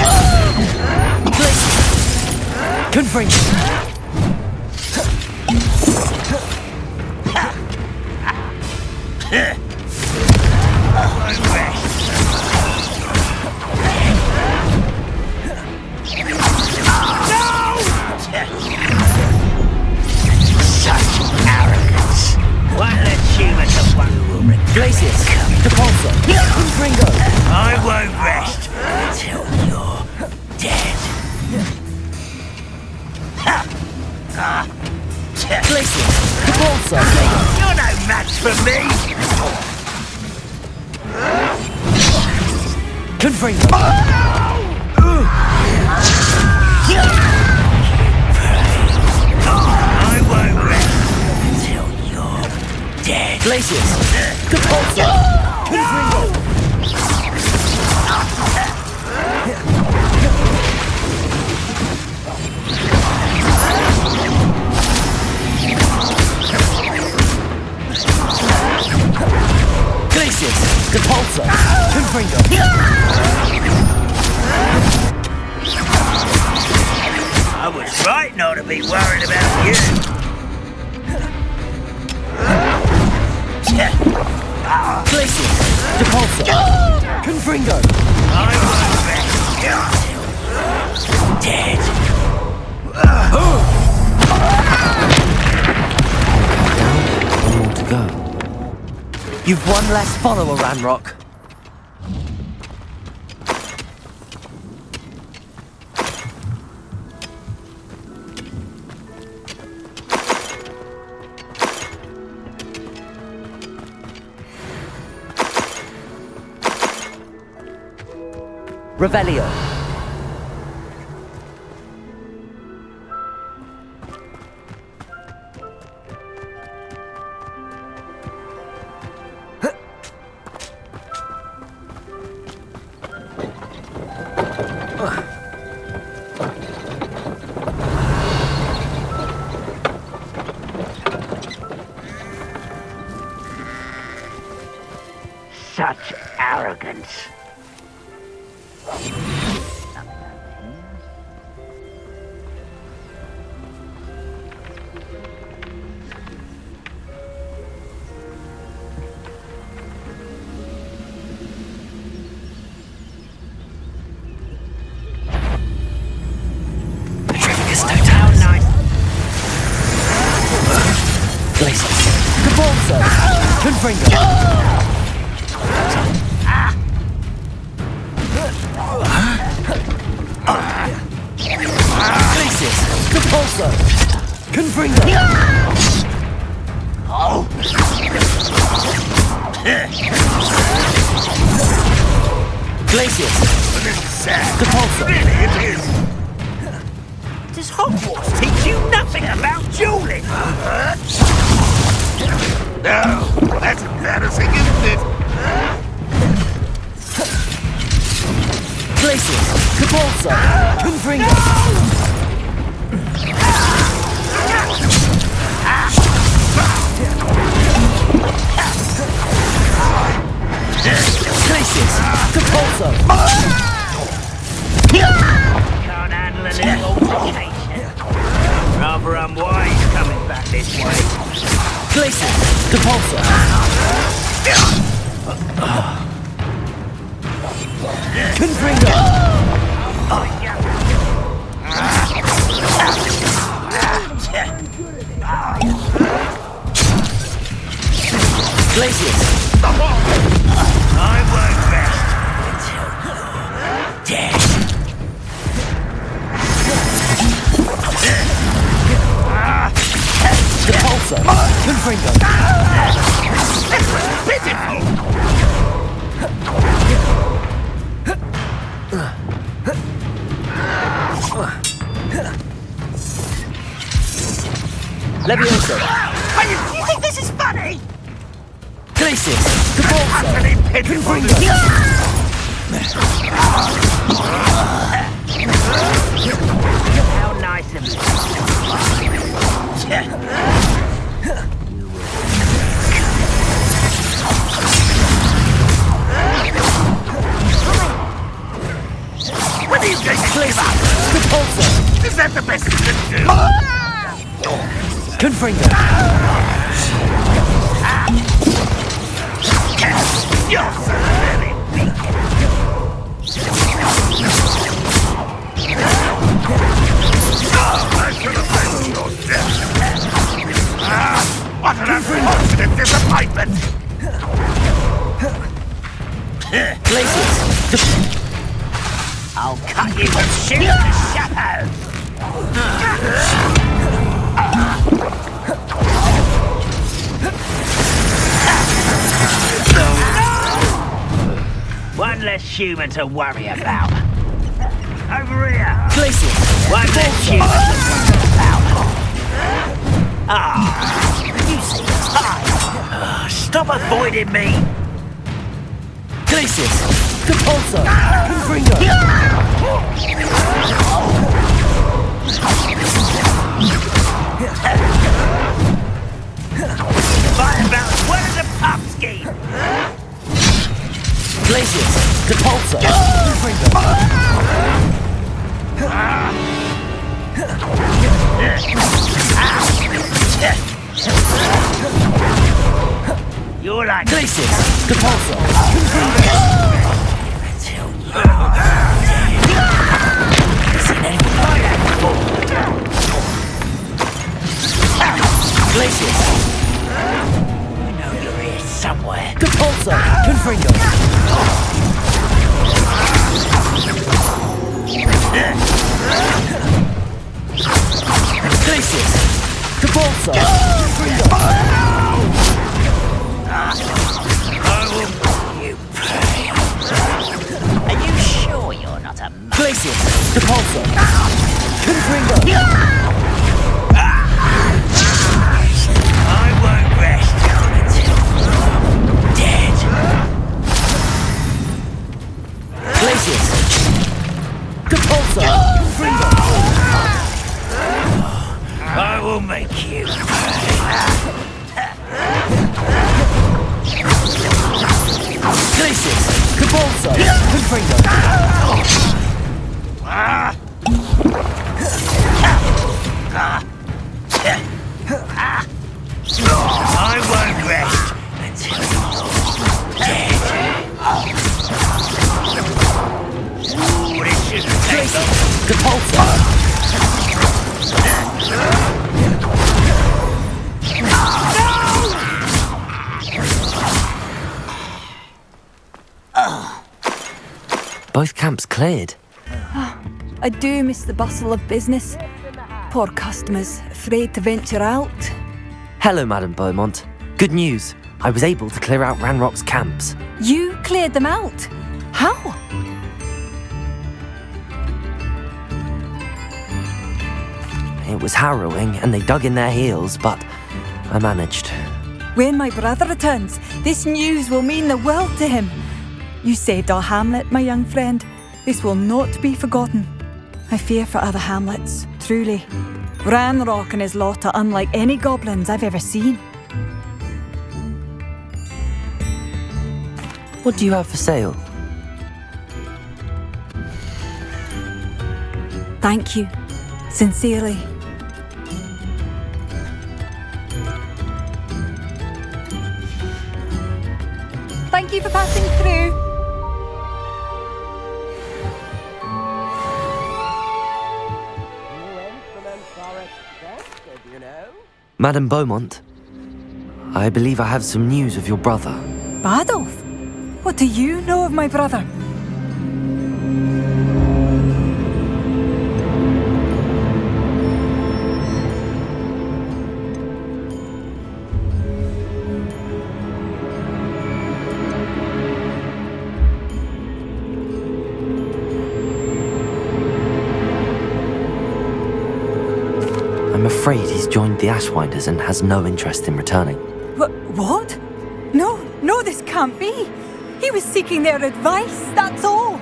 Glacius. Confringo. Glacius, Depulso, Confringo. I won't rest till you're dead. Glacius, Depulso. You're no match for me. Confringo. I won't rest till you're dead. Glacius, Depulso, Confringo. Glacius, Depulso, Confringo. I was right not to be worried about you. Glacius, Depulso, Confringo. I won't rest till you're dead. One more to go. You've one less follower, Ranrock. Revelio. Such arrogance. Confringo! Glacius! Repulsor! Confringo! Glacius! Repulsor! Really it is. Does Hogwarts teach you nothing about dueling? No, that's embarrassing, isn't it? Glacius! Repulsor! Confringo! Glacius! Repulsor! Can't handle a little altercation. Rather unwise coming back this way. Glacius! Repulsor! Confringo! Glacius! I won't rest until you're dead. Repulsor! Confringo! This was pitiful! Levioso! You think this is funny? Glacius! Repulsor! Utterly pitiful! How nice of you. When are you going to give up? Repulsor! Is that the best you can do? Confringo! You're so very weak. I should have been your death. What an unfortunate disappointment! Glacius! I'll cut you from shoot to shadow. One less human to worry about. Over here. Glacius! One less human to worry about. You see time. Stop avoiding me. Glacius! Repulsor! Confringo! Fight about as well as a pub scheme. Glacius! Repulsor! Confringo! You're like Glacius! Repulsor! Confringo! Glacius! I know you're here somewhere. Repulsor! Confringo! Glacius! Repulsor! Confringo! You pray. Are you sure you're not a man? Glacius! Repulsor! Confringo! I won't rest until you're dead. Glacius! Repulsor! Confringo! I will make you pray. Glacius! Repulsor! Confringo! I won't rest until you're dead. Ooh, this shouldn't take long. Repulsor! camp's cleared. I do miss the bustle of business. Poor customers, afraid to venture out. Hello, Madame Beaumont. Good news. I was able to clear out Ranrock's camps. You cleared them out? How? It was harrowing, and they dug in their heels, but I managed. When my brother returns, this news will mean the world to him. You saved our hamlet, my young friend. This will not be forgotten. I fear for other hamlets, truly. Ranrock and his lot are unlike any goblins I've ever seen. What do you have for sale? Thank you, sincerely. Thank you for passing through. Madame Beaumont, I believe I have some news of your brother. Badolf? What do you know of my brother? I'm afraid he's joined the Ashwinders and has no interest in returning. What? No, this can't be. He was seeking their advice, that's all.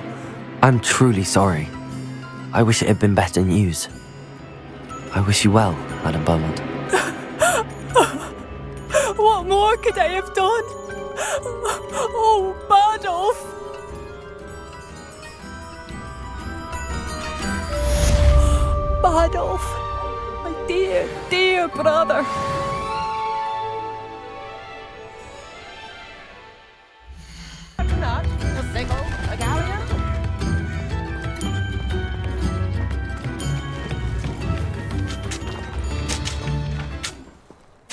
I'm truly sorry. I wish it had been better news. I wish you well, Madame Beaumont. What more could I have done? Oh, Badolf! Badolf, my dear, dear brother.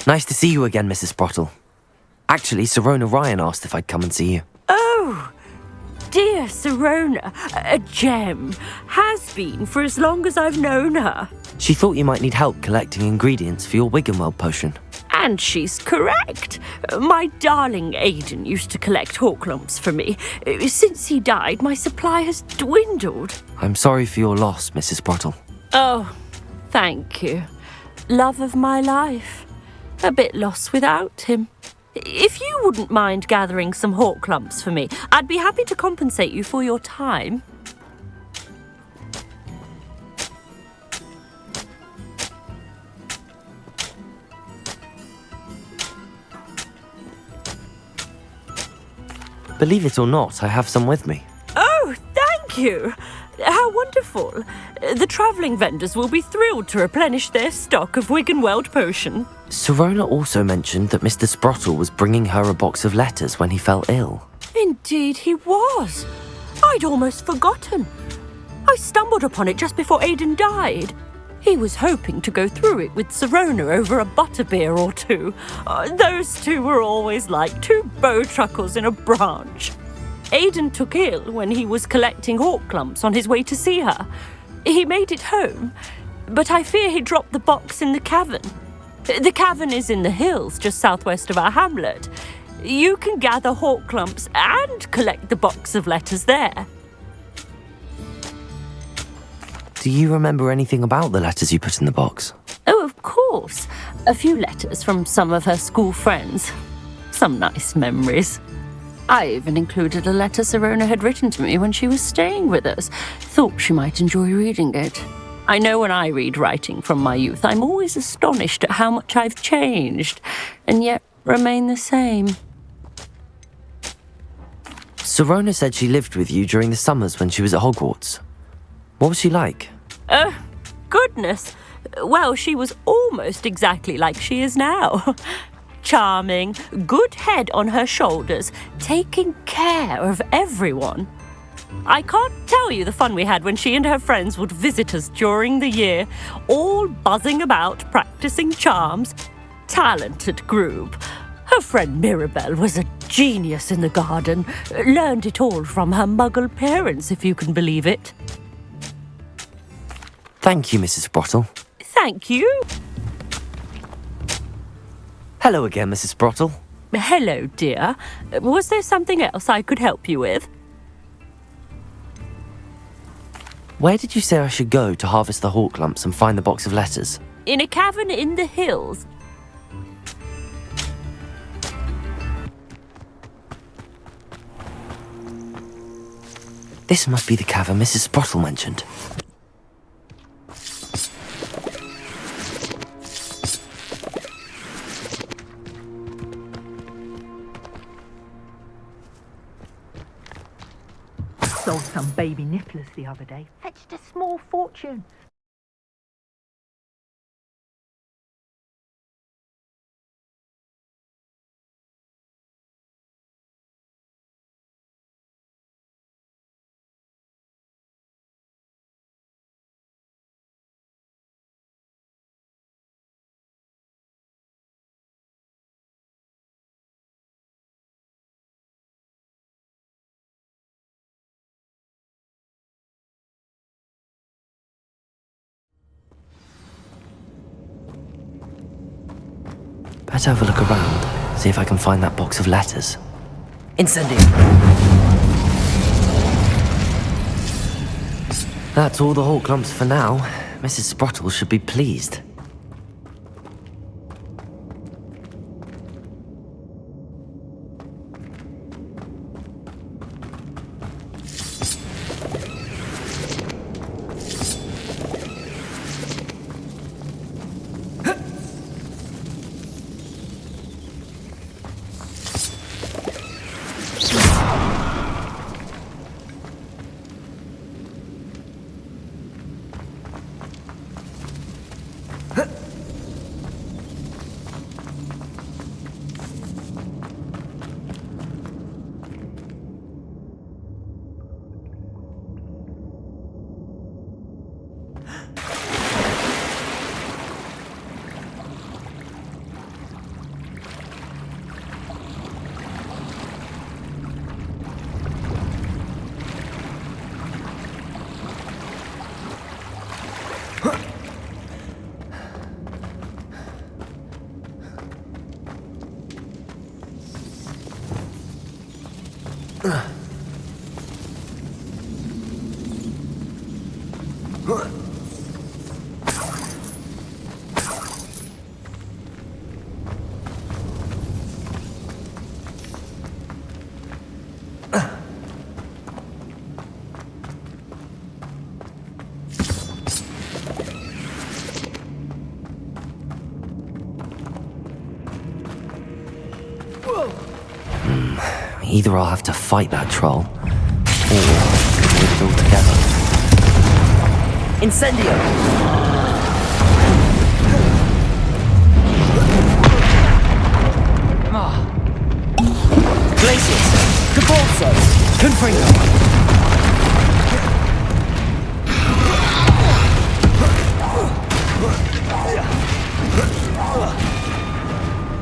Nice to see you again, Mrs. Sprottle. Actually, Sirona Ryan asked if I'd come and see you. Oh, dear Sirona, a gem. Has been for as long as I've known her. She thought you might need help collecting ingredients for your Wiggenweld potion. And she's correct. My darling Aidan used to collect hawklumps for me. Since he died, my supply has dwindled. I'm sorry for your loss, Mrs. Sprottle. Oh, thank you. Love of my life. A bit lost without him. If you wouldn't mind gathering some hawklumps for me, I'd be happy to compensate you for your time. Believe it or not, I have some with me. Oh, thank you. How wonderful. The travelling vendors will be thrilled to replenish their stock of Wiggenweld potion. Sirona also mentioned that Mr. Sprottle was bringing her a box of letters when he fell ill. Indeed he was. I'd almost forgotten. I stumbled upon it just before Aidan died. He was hoping to go through it with Sirona over a butterbeer or two. Those two were always like two bowtruckles in a branch. Aidan took ill when he was collecting hawklumps on his way to see her. He made it home, but I fear he dropped the box in the cavern. The cavern is in the hills just southwest of our hamlet. You can gather hawklumps and collect the box of letters there. Do you remember anything about the letters you put in the box? Oh, of course. A few letters from some of her school friends. Some nice memories. I even included a letter Sirona had written to me when she was staying with us. Thought she might enjoy reading it. I know when I read writing from my youth, I'm always astonished at how much I've changed, and yet remain the same. Sirona said she lived with you during the summers when she was at Hogwarts. What was she like? Goodness. Well, she was almost exactly like she is now. Charming, good head on her shoulders, taking care of everyone. I can't tell you the fun we had when she and her friends would visit us during the year, all buzzing about, practicing charms. Talented group. Her friend Mirabelle was a genius in the garden. Learned it all from her muggle parents, if you can believe it. Thank you, Mrs. Sprottle. Thank you. Hello again, Mrs. Sprottle. Hello, dear. Was there something else I could help you with? Where did you say I should go to harvest the hawk lumps and find the box of letters? In a cavern in the hills. This must be the cavern Mrs. Sprottle mentioned. Sold some baby nippers the other day. Fetched a small fortune. Better have a look around, see if I can find that box of letters. Incendio! That's all the hawk lumps for now. Mrs. Sprottle should be pleased. Either I'll have to fight that troll, or avoid it altogether. Incendio! Glacius! Capalzo! Confringo!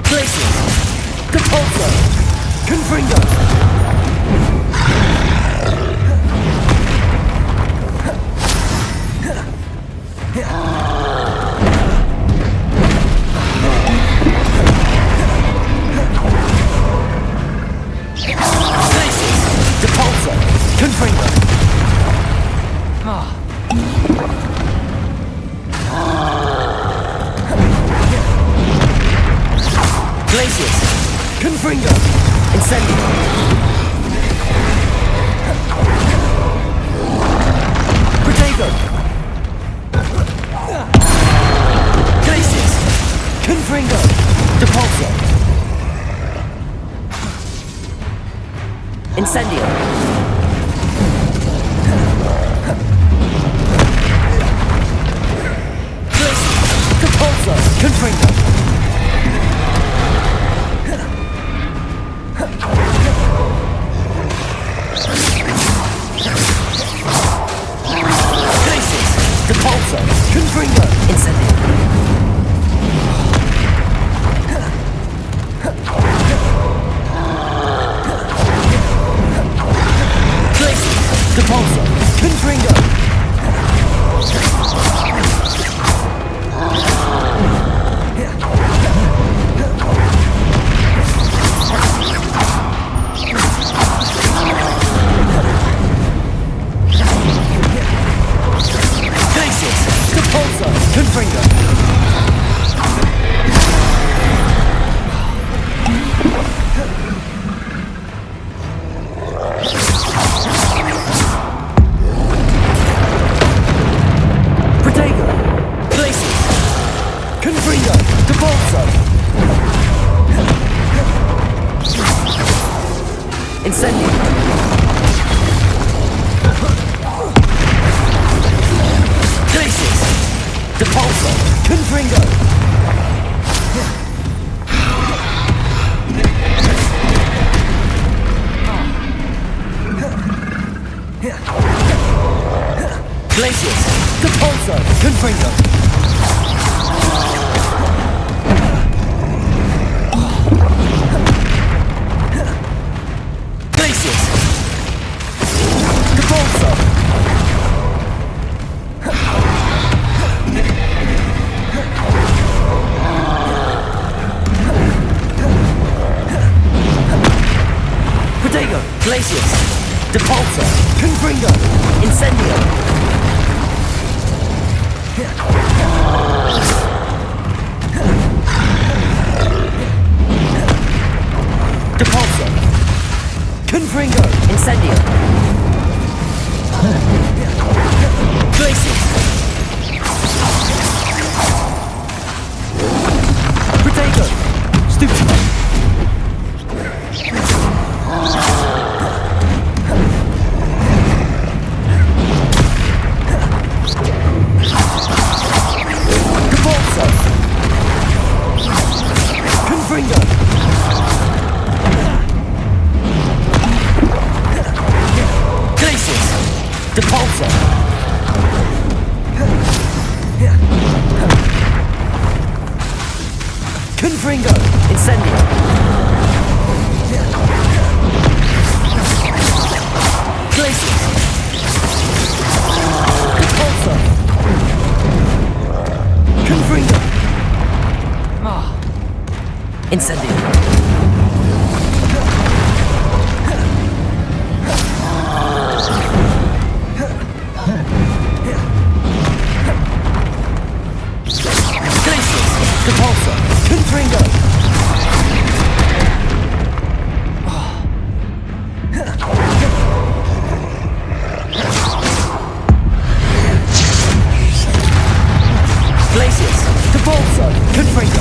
Glacius! Capalzo! Confringo! Glacius! Confringo! Incendio! Protego! Glacius! Confringo! Depulso! Incendio! Glacius! Depulso! Confringo! Depulso! Confringo! Incendio! Confringo! Protego! Glacius! Confringo! Debolso! Incendio! Glacius! Depulso! Confringo! Glacius! Depulso! Confringo! Glacius! Depulso! Protego! Glacius! Depulso! Confringo! Incendio! Depulso! Confringo! Incendio! Glacius! Protego! Stupido! Depulso! Confringo! Glacius! Depulso! Confringo! Incendio! Glacius! Depulso! Confringo! Incendio! Glacius! Depulso! Confringo! Glacius! Depulso! Confringo!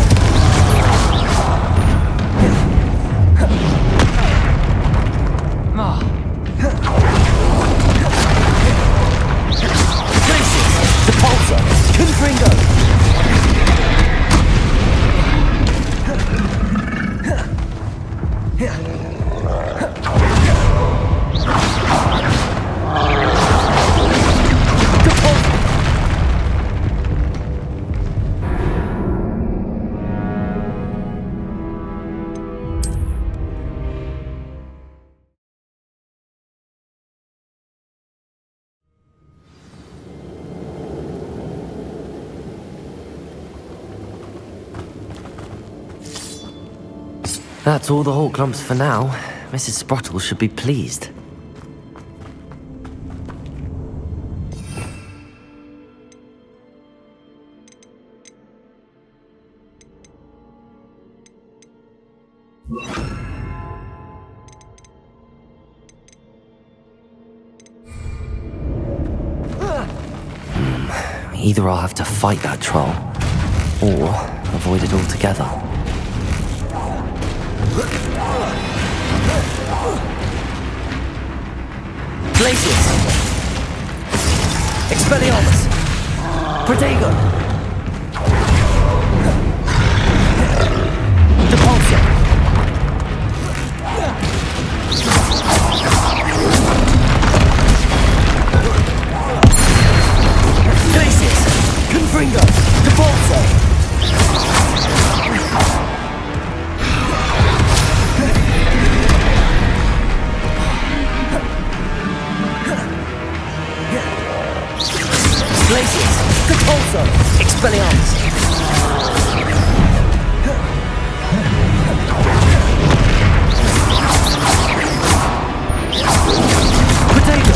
Glacius! Depulso! Confringo! That's all the whole clumps for now. Mrs. Sprottle should be pleased. Either I'll have to fight that troll, or avoid it altogether. Glacius! Expelliarmus! Protego! Depulso! Glacius! Confringo! Depulso! Glacius! Depulso! Expelliarmus! Potato!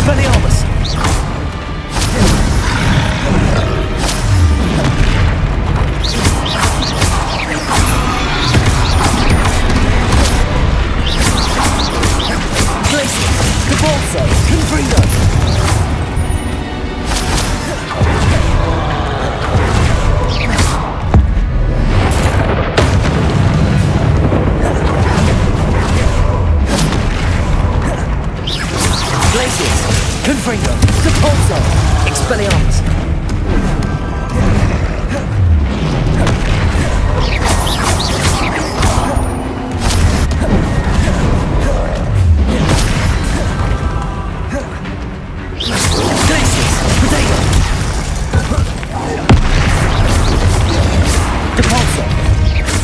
Expelliarmus! Glacius! Cabalso! Confringo! Glacius! Confringo! Cabalso! Expelliarmus!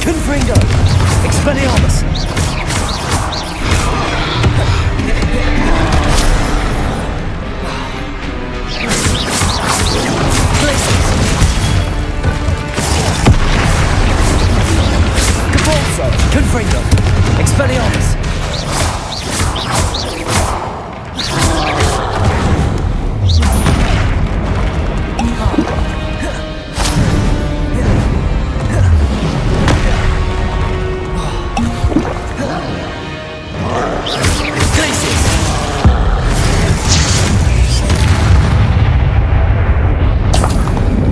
Confringo! Expelliarmus! Glacius! Cabalso! Confringo! Expelliarmus!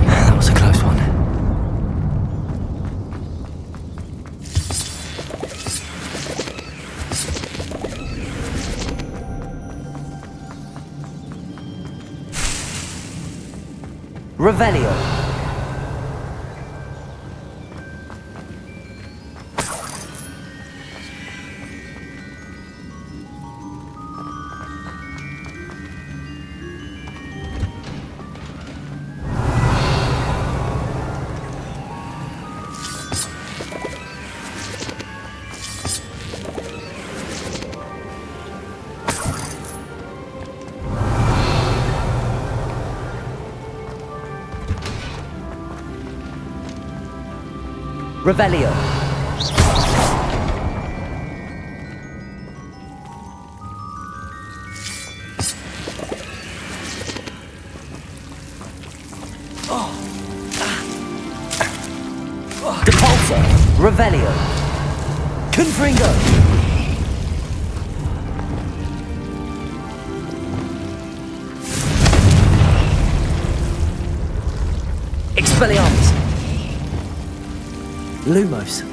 That was a close one. Revelio! Revelio! Depulso! Revelio! Confringo! Expelliarmus! Lumos!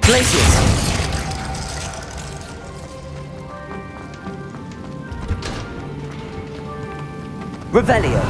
Glacius! Revelio!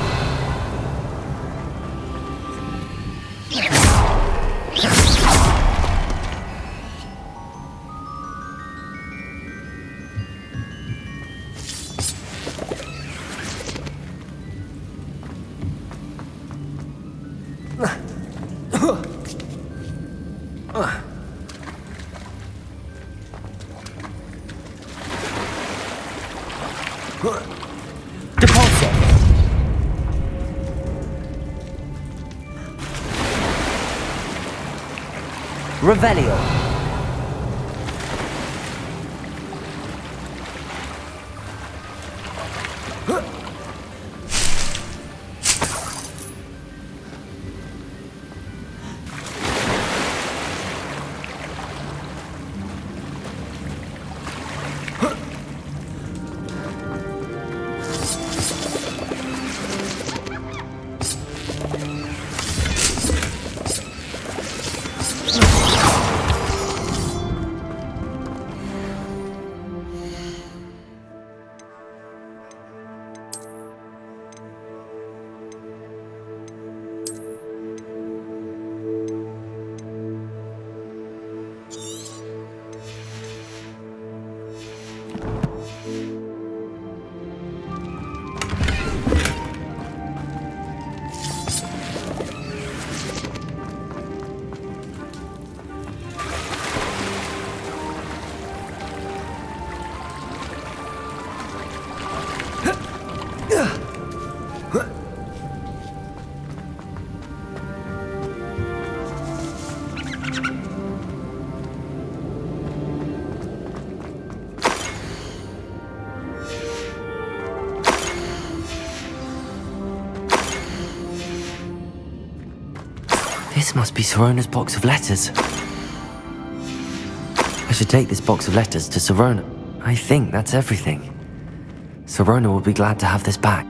Depulso! Revelio! This must be Sorona's box of letters. I should take this box of letters to Sorona. I think that's everything. Sorona will be glad to have this back.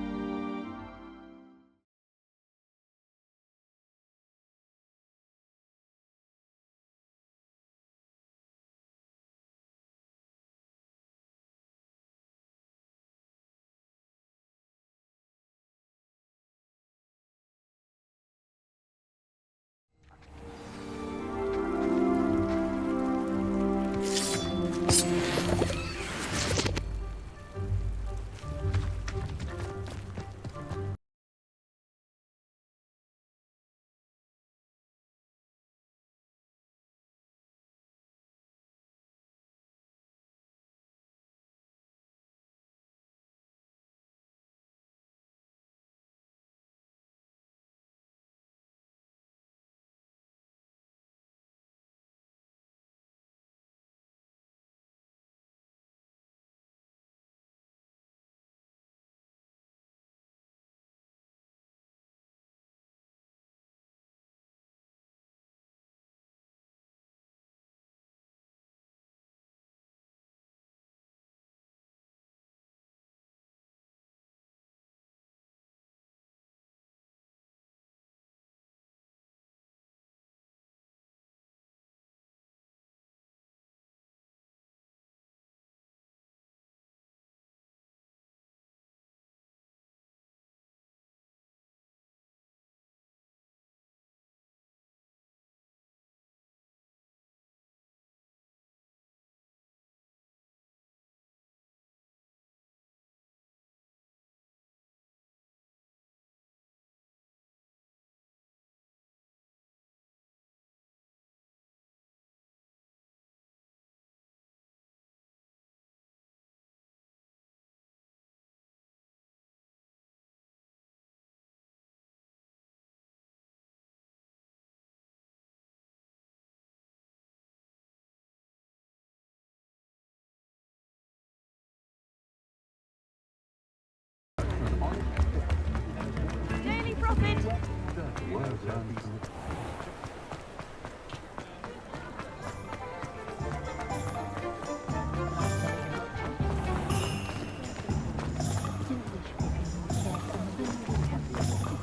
Daily profit.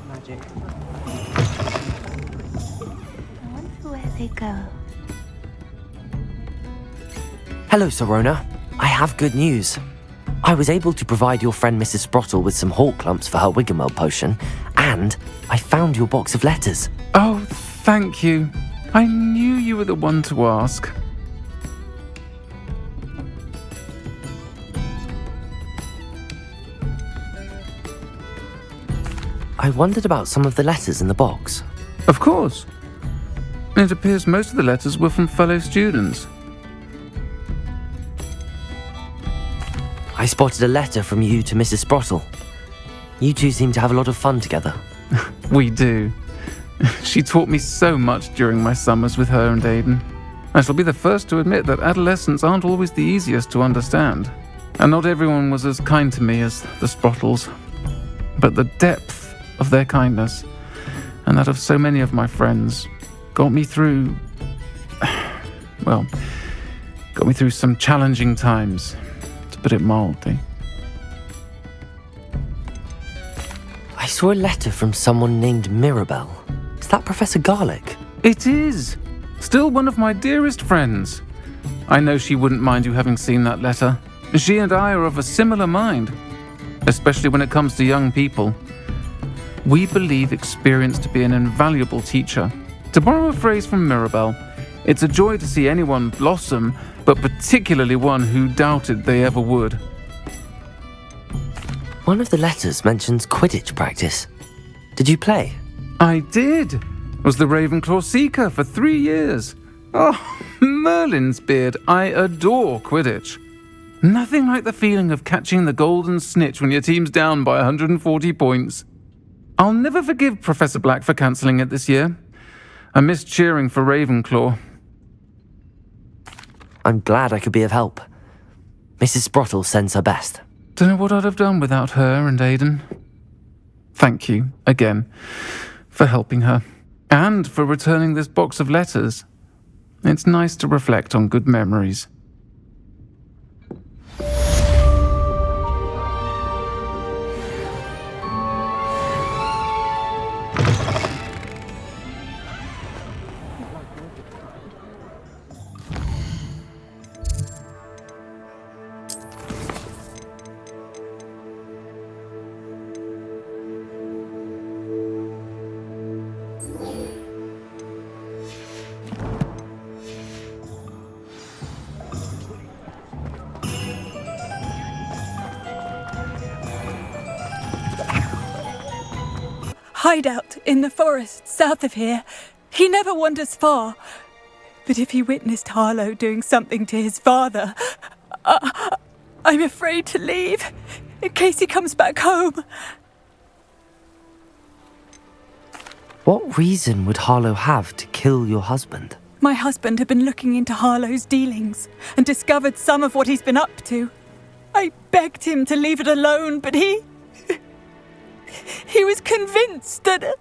Magic. I wonder where they go. Hello, Sorona. I have good news. I was able to provide your friend Mrs. Sprottle with some hawk lumps for her Wiggamel potion, and I found your box of letters. Oh, thank you. I knew you were the one to ask. I wondered about some of the letters in the box. Of course. It appears most of the letters were from fellow students. I spotted a letter from you to Mrs. Sprottle. You two seem to have a lot of fun together. We do. She taught me so much during my summers with her and Aidan. I shall be the first to admit that adolescents aren't always the easiest to understand. And not everyone was as kind to me as the Sprottles. But the depth of their kindness, and that of so many of my friends, got me through some challenging times, to put it mildly. I saw a letter from someone named Mirabelle. Is that Professor Garlic? It is! Still one of my dearest friends. I know she wouldn't mind you having seen that letter. She and I are of a similar mind, especially when it comes to young people. We believe experience to be an invaluable teacher. To borrow a phrase from Mirabelle, it's a joy to see anyone blossom, but particularly one who doubted they ever would. One of the letters mentions Quidditch practice. Did you play? I did. Was the Ravenclaw Seeker for 3 years. Oh, Merlin's beard, I adore Quidditch. Nothing like the feeling of catching the golden snitch when your team's down by 140 points. I'll never forgive Professor Black for cancelling it this year. I missed cheering for Ravenclaw. I'm glad I could be of help. Mrs. Sprottle sends her best. Don't know what I'd have done without her and Aidan. Thank you, again, for helping her. And for returning this box of letters. It's nice to reflect on good memories. Hideout in the forest south of here. He never wanders far. But if he witnessed Harlow doing something to his father, I'm afraid to leave in case he comes back home. What reason would Harlow have to kill your husband? My husband had been looking into Harlow's dealings and discovered some of what he's been up to. I begged him to leave it alone, but he was convinced that...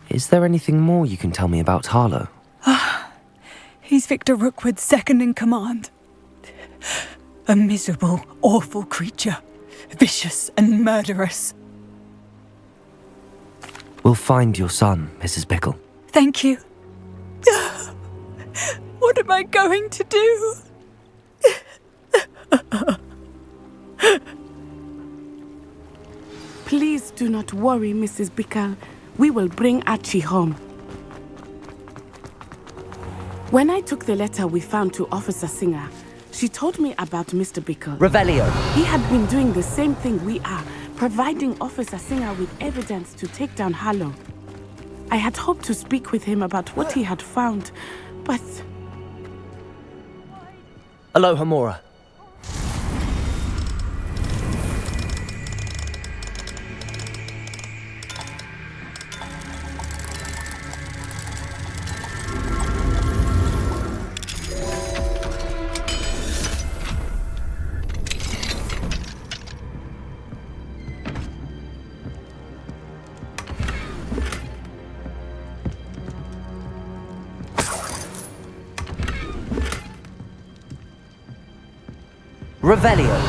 Is there anything more you can tell me about Harlow? He's Victor Rookwood's second in command. A miserable, awful creature. Vicious and murderous. We'll find your son, Mrs. Bickle. Thank you. What am I going to do? Please do not worry, Mrs. Bickle. We will bring Archie home. When I took the letter we found to Officer Singer, she told me about Mr. Bickle. Revelio. He had been doing the same thing we are, providing Officer Singer with evidence to take down Harlow. I had hoped to speak with him about what he had found, but... Aloha, Mora. Revelio.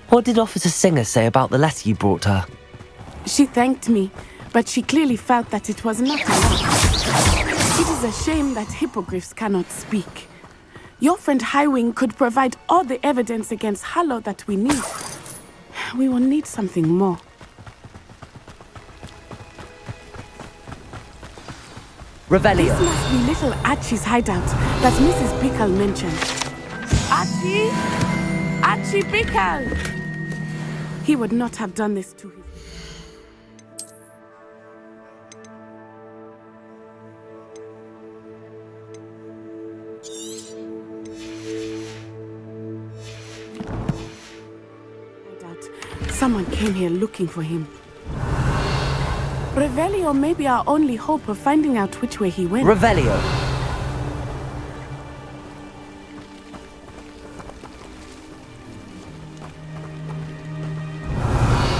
What did Officer Singer say about the letter you brought her? She thanked me, but she clearly felt that it was not enough. It is a shame that hippogriffs cannot speak. Your friend Highwing could provide all the evidence against Harlow that we need. We will need something more. Revelio. This must be little Archie's hideout that Mrs. Bickle mentioned. Archie? Archie Bickle! He would not have done this to his... Someone came here looking for him. Revelio may be our only hope of finding out which way he went. Revelio.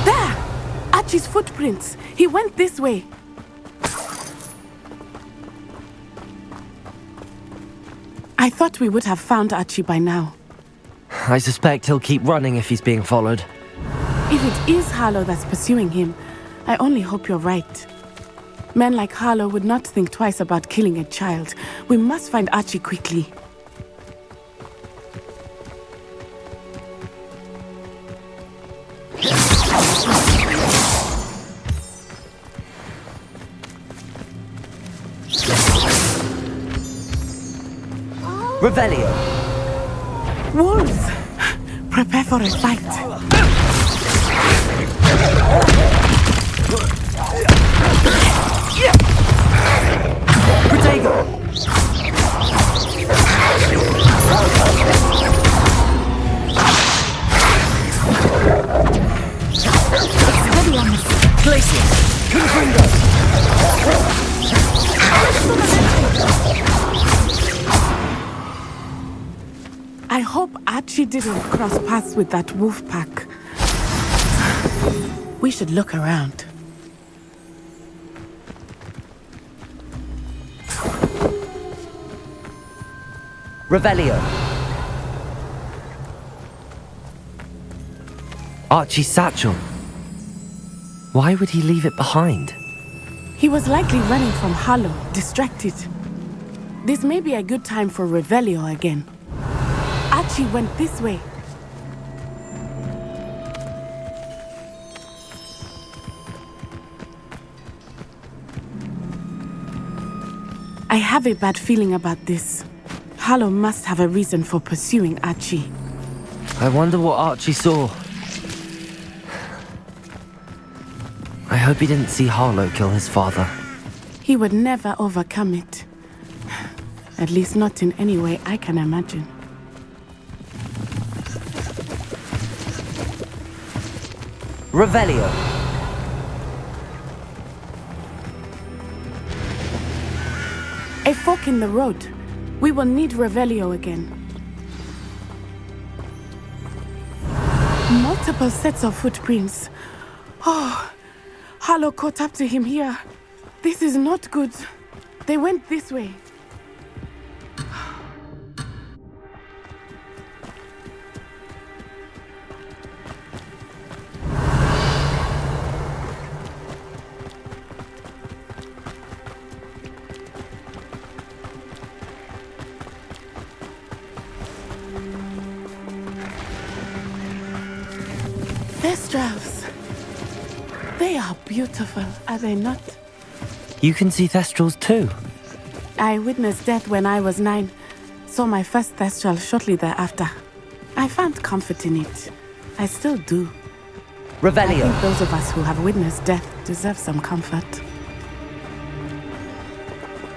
There! Archie's footprints. He went this way. I thought we would have found Archie by now. I suspect he'll keep running if he's being followed. If it is Harlow that's pursuing him, I only hope you're right. Men like Harlow would not think twice about killing a child. We must find Archie quickly. Revelio! Wolves! Prepare for a fight. Protego! Glacius! Confringo! I hope Archie didn't cross paths with that wolf pack. We should look around. Revelio! Archie's satchel. Why would he leave it behind? He was likely running from Harlow, distracted. This may be a good time for Revelio again. Archie went this way. I have a bad feeling about this. Harlow must have a reason for pursuing Archie. I wonder what Archie saw. I hope he didn't see Harlow kill his father. He would never overcome it. At least not in any way I can imagine. Revelio! A fork in the road. We will need Revelio again. Multiple sets of footprints. Oh, Harlow caught up to him here. This is not good. They went this way. Thestrals. They are beautiful, are they not? You can see Thestrals too. I witnessed death when I was 9. Saw my first Thestral shortly thereafter. I found comfort in it. I still do. Revelio. I think those of us who have witnessed death deserve some comfort.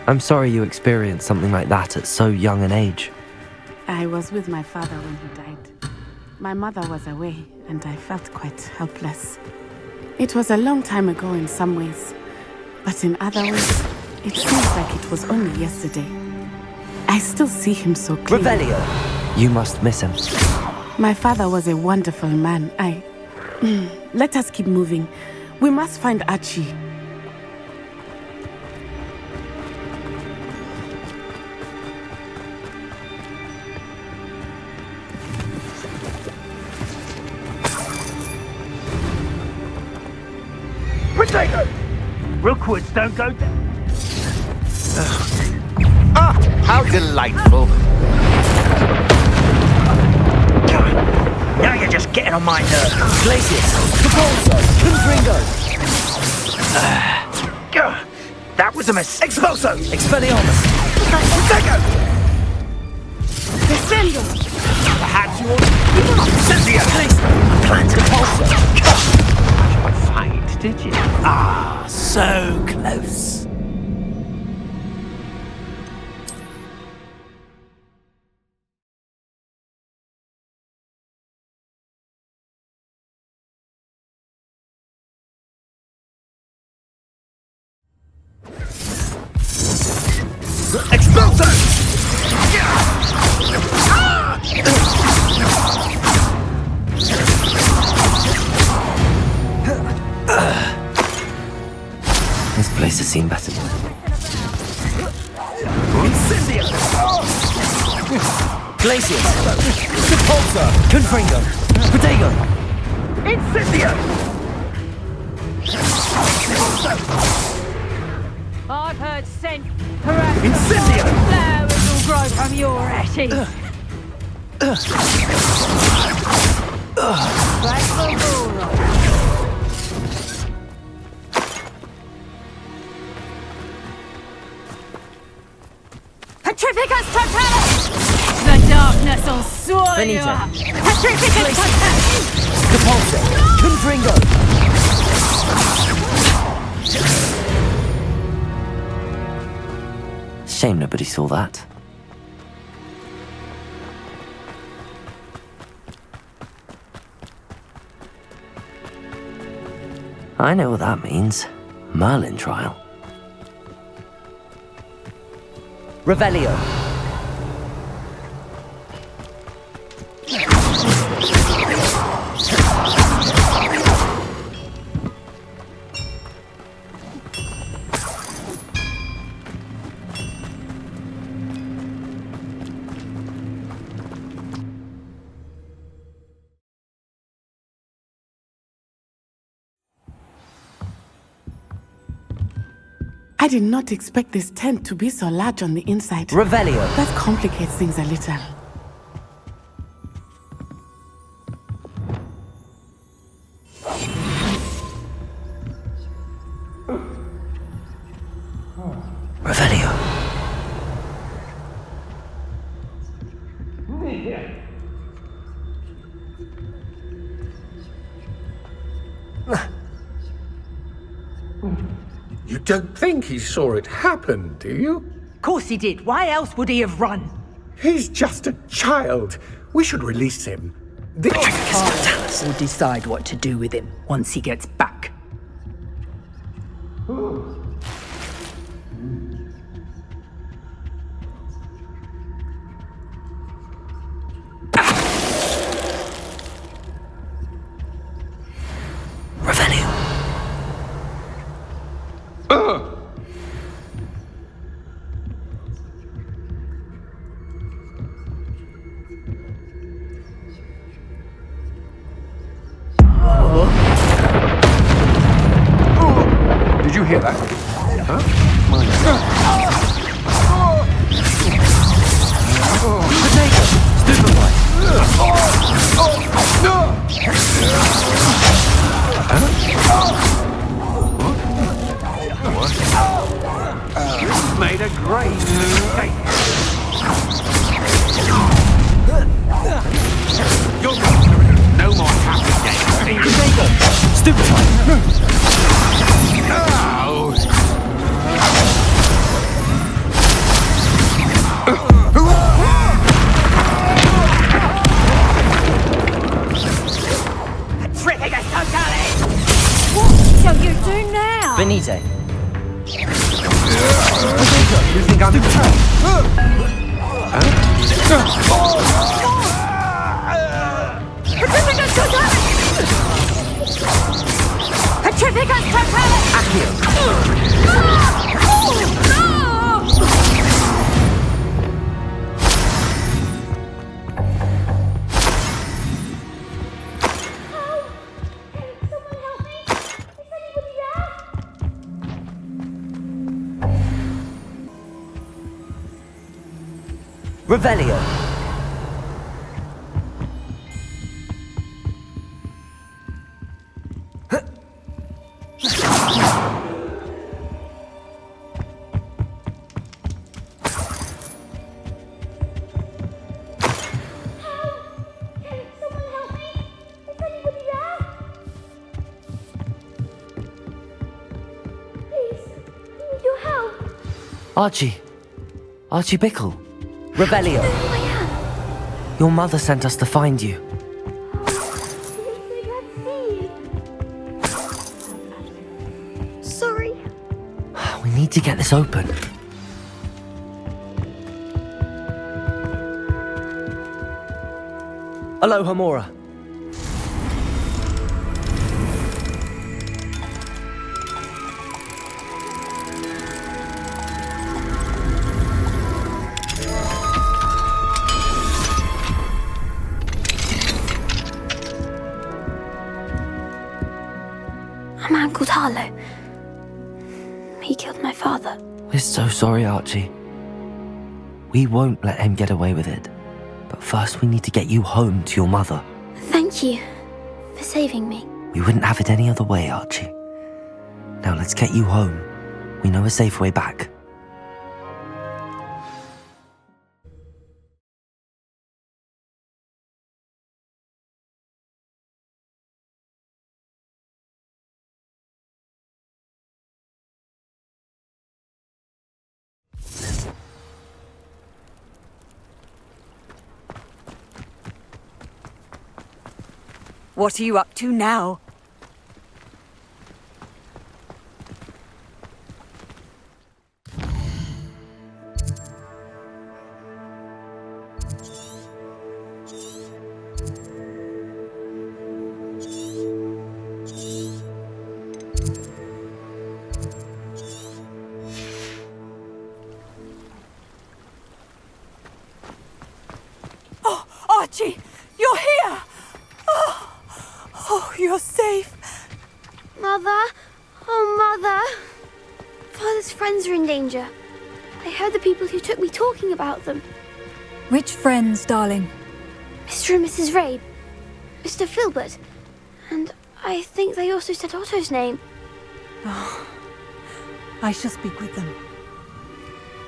I'm sorry you experienced something like that at so young an age. I was with my father when he died. My mother was away, and I felt quite helpless. It was a long time ago in some ways, but in other ways, it seems like it was only yesterday. I still see him so clearly. Revelio! You must miss him. My father was a wonderful man. Let us keep moving. We must find Archie. Potato! Rookwoods don't go down. Ah, how delightful. Now you're just getting on my nerves. Glacius! Capulso! Confringo! That was a mistake. Expulso! Expelliarmus! Potato! Descendo! Perhaps you want... Incendio! Plant Capulso! Fight, did you? Ah, so close. Expulso! This place has seen better. Incendio! Glacius! Capulso! Confringo! Protego! Incendio! I've heard scent, perhaps flowers will grow from your ashes. Back for more. Petrificus Totalis! The darkness will swallow you Benita. up! Petrificus Totalis! Repulsor! Confringo! Shame nobody saw that. I know what that means. Merlin trial. Revelio. I did not expect this tent to be so large on the inside. Revelio. That complicates things a little. Revelio. You don't think he saw it happen, do you? Of course he did. Why else would he have run? He's just a child. We should release him. We'll decide what to do with him once he gets back. Did you hear that? Huh? Made a great mistake. No more happy days. What shall you do now? Benite. You think I'm Petrificus Totalis! Petrificus Totalis! Revelio. Archie Bickle. Revelio. Your mother sent us to find you. Sorry. We need to get this open. Aloha, Mora. A man called Harlow. He killed my father. father. We're so sorry, Archie. We won't let him get away with it. But first we need to get you home to your mother. Thank you for saving me. We wouldn't have it any other way, Archie. Now let's get you home. We know a safe way back. What are you up to now? Oh, Archie, you're here! Oh, you're safe. Mother? Oh, Mother. Father's friends are in danger. I heard the people who took me talking about them. Which friends, darling? Mr. and Mrs. Rabe, Mr. Filbert, and I think they also said Otto's name. Oh, I shall speak with them.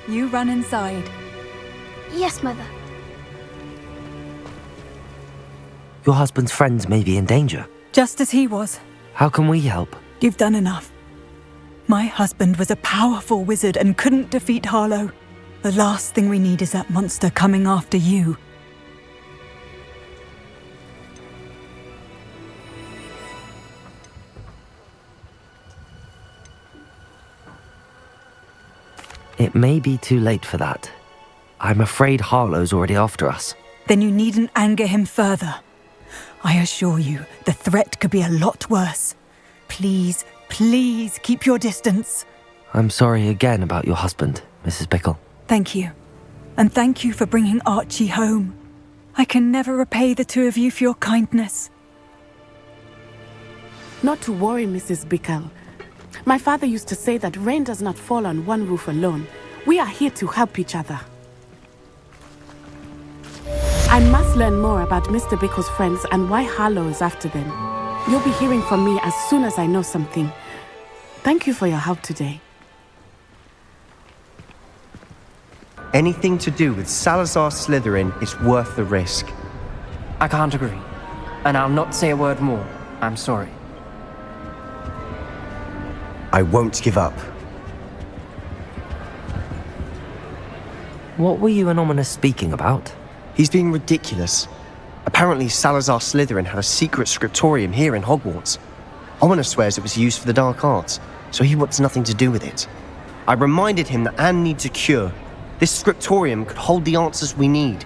You run inside. Yes, Mother. Your husband's friends may be in danger. Just as he was. How can we help? You've done enough. My husband was a powerful wizard and couldn't defeat Harlow. The last thing we need is that monster coming after you. It may be too late for that. I'm afraid Harlow's already after us. Then you needn't anger him further. I assure you, the threat could be a lot worse. Please, please keep your distance. I'm sorry again about your husband, Mrs. Bickle. Thank you. And thank you for bringing Archie home. I can never repay the two of you for your kindness. Not to worry, Mrs. Bickle. My father used to say that rain does not fall on one roof alone. We are here to help each other. I must learn more about Mr. Bickle's friends and why Harlow is after them. You'll be hearing from me as soon as I know something. Thank you for your help today. Anything to do with Salazar Slytherin is worth the risk. I can't agree. And I'll not say a word more. I'm sorry. I won't give up. What were you and Ominous speaking about? He's being ridiculous. Apparently Salazar Slytherin had a secret scriptorium here in Hogwarts. Ominous swears it was used for the dark arts, so he wants nothing to do with it. I reminded him that Anne needs a cure. This scriptorium could hold the answers we need.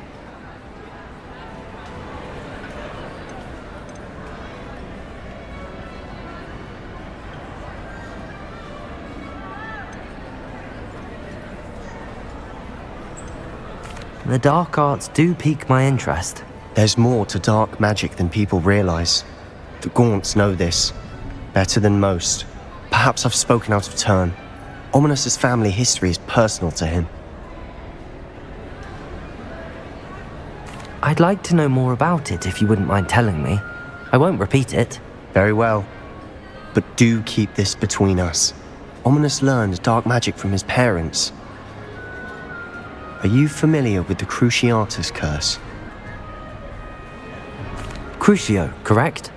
The dark arts do pique my interest. There's more to dark magic than people realize. The Gaunts know this. Better than most. Perhaps I've spoken out of turn. Ominous's family history is personal to him. I'd like to know more about it if you wouldn't mind telling me. I won't repeat it. Very well. But do keep this between us. Ominous learned dark magic from his parents. Are you familiar with the Cruciatus curse? Crucio, correct?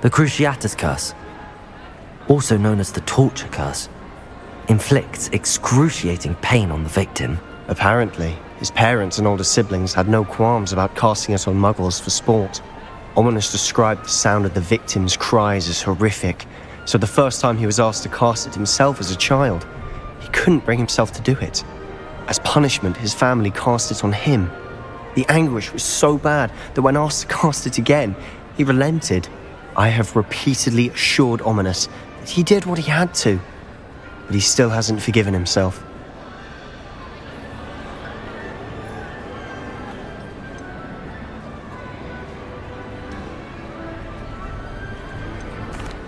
The Cruciatus curse. Also known as the torture curse. Inflicts excruciating pain on the victim. Apparently, his parents and older siblings had no qualms about casting it on muggles for sport. Ominous described the sound of the victim's cries as horrific, so the first time he was asked to cast it himself as a child, he couldn't bring himself to do it. As punishment, his family cast it on him. The anguish was so bad that when asked to cast it again, he relented. I have repeatedly assured Ominous that he did what he had to, but he still hasn't forgiven himself.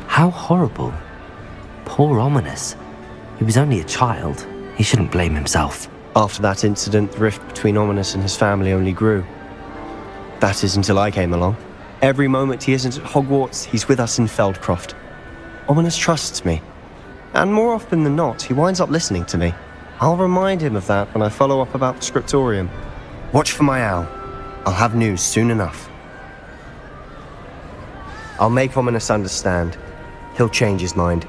How horrible. Poor Ominous. He was only a child. He shouldn't blame himself. After that incident, the rift between Ominous and his family only grew. That is until I came along. Every moment he isn't at Hogwarts, he's with us in Feldcroft. Ominous trusts me. And more often than not, he winds up listening to me. I'll remind him of that when I follow up about the scriptorium. Watch for my owl. I'll have news soon enough. I'll make Ominous understand. He'll change his mind.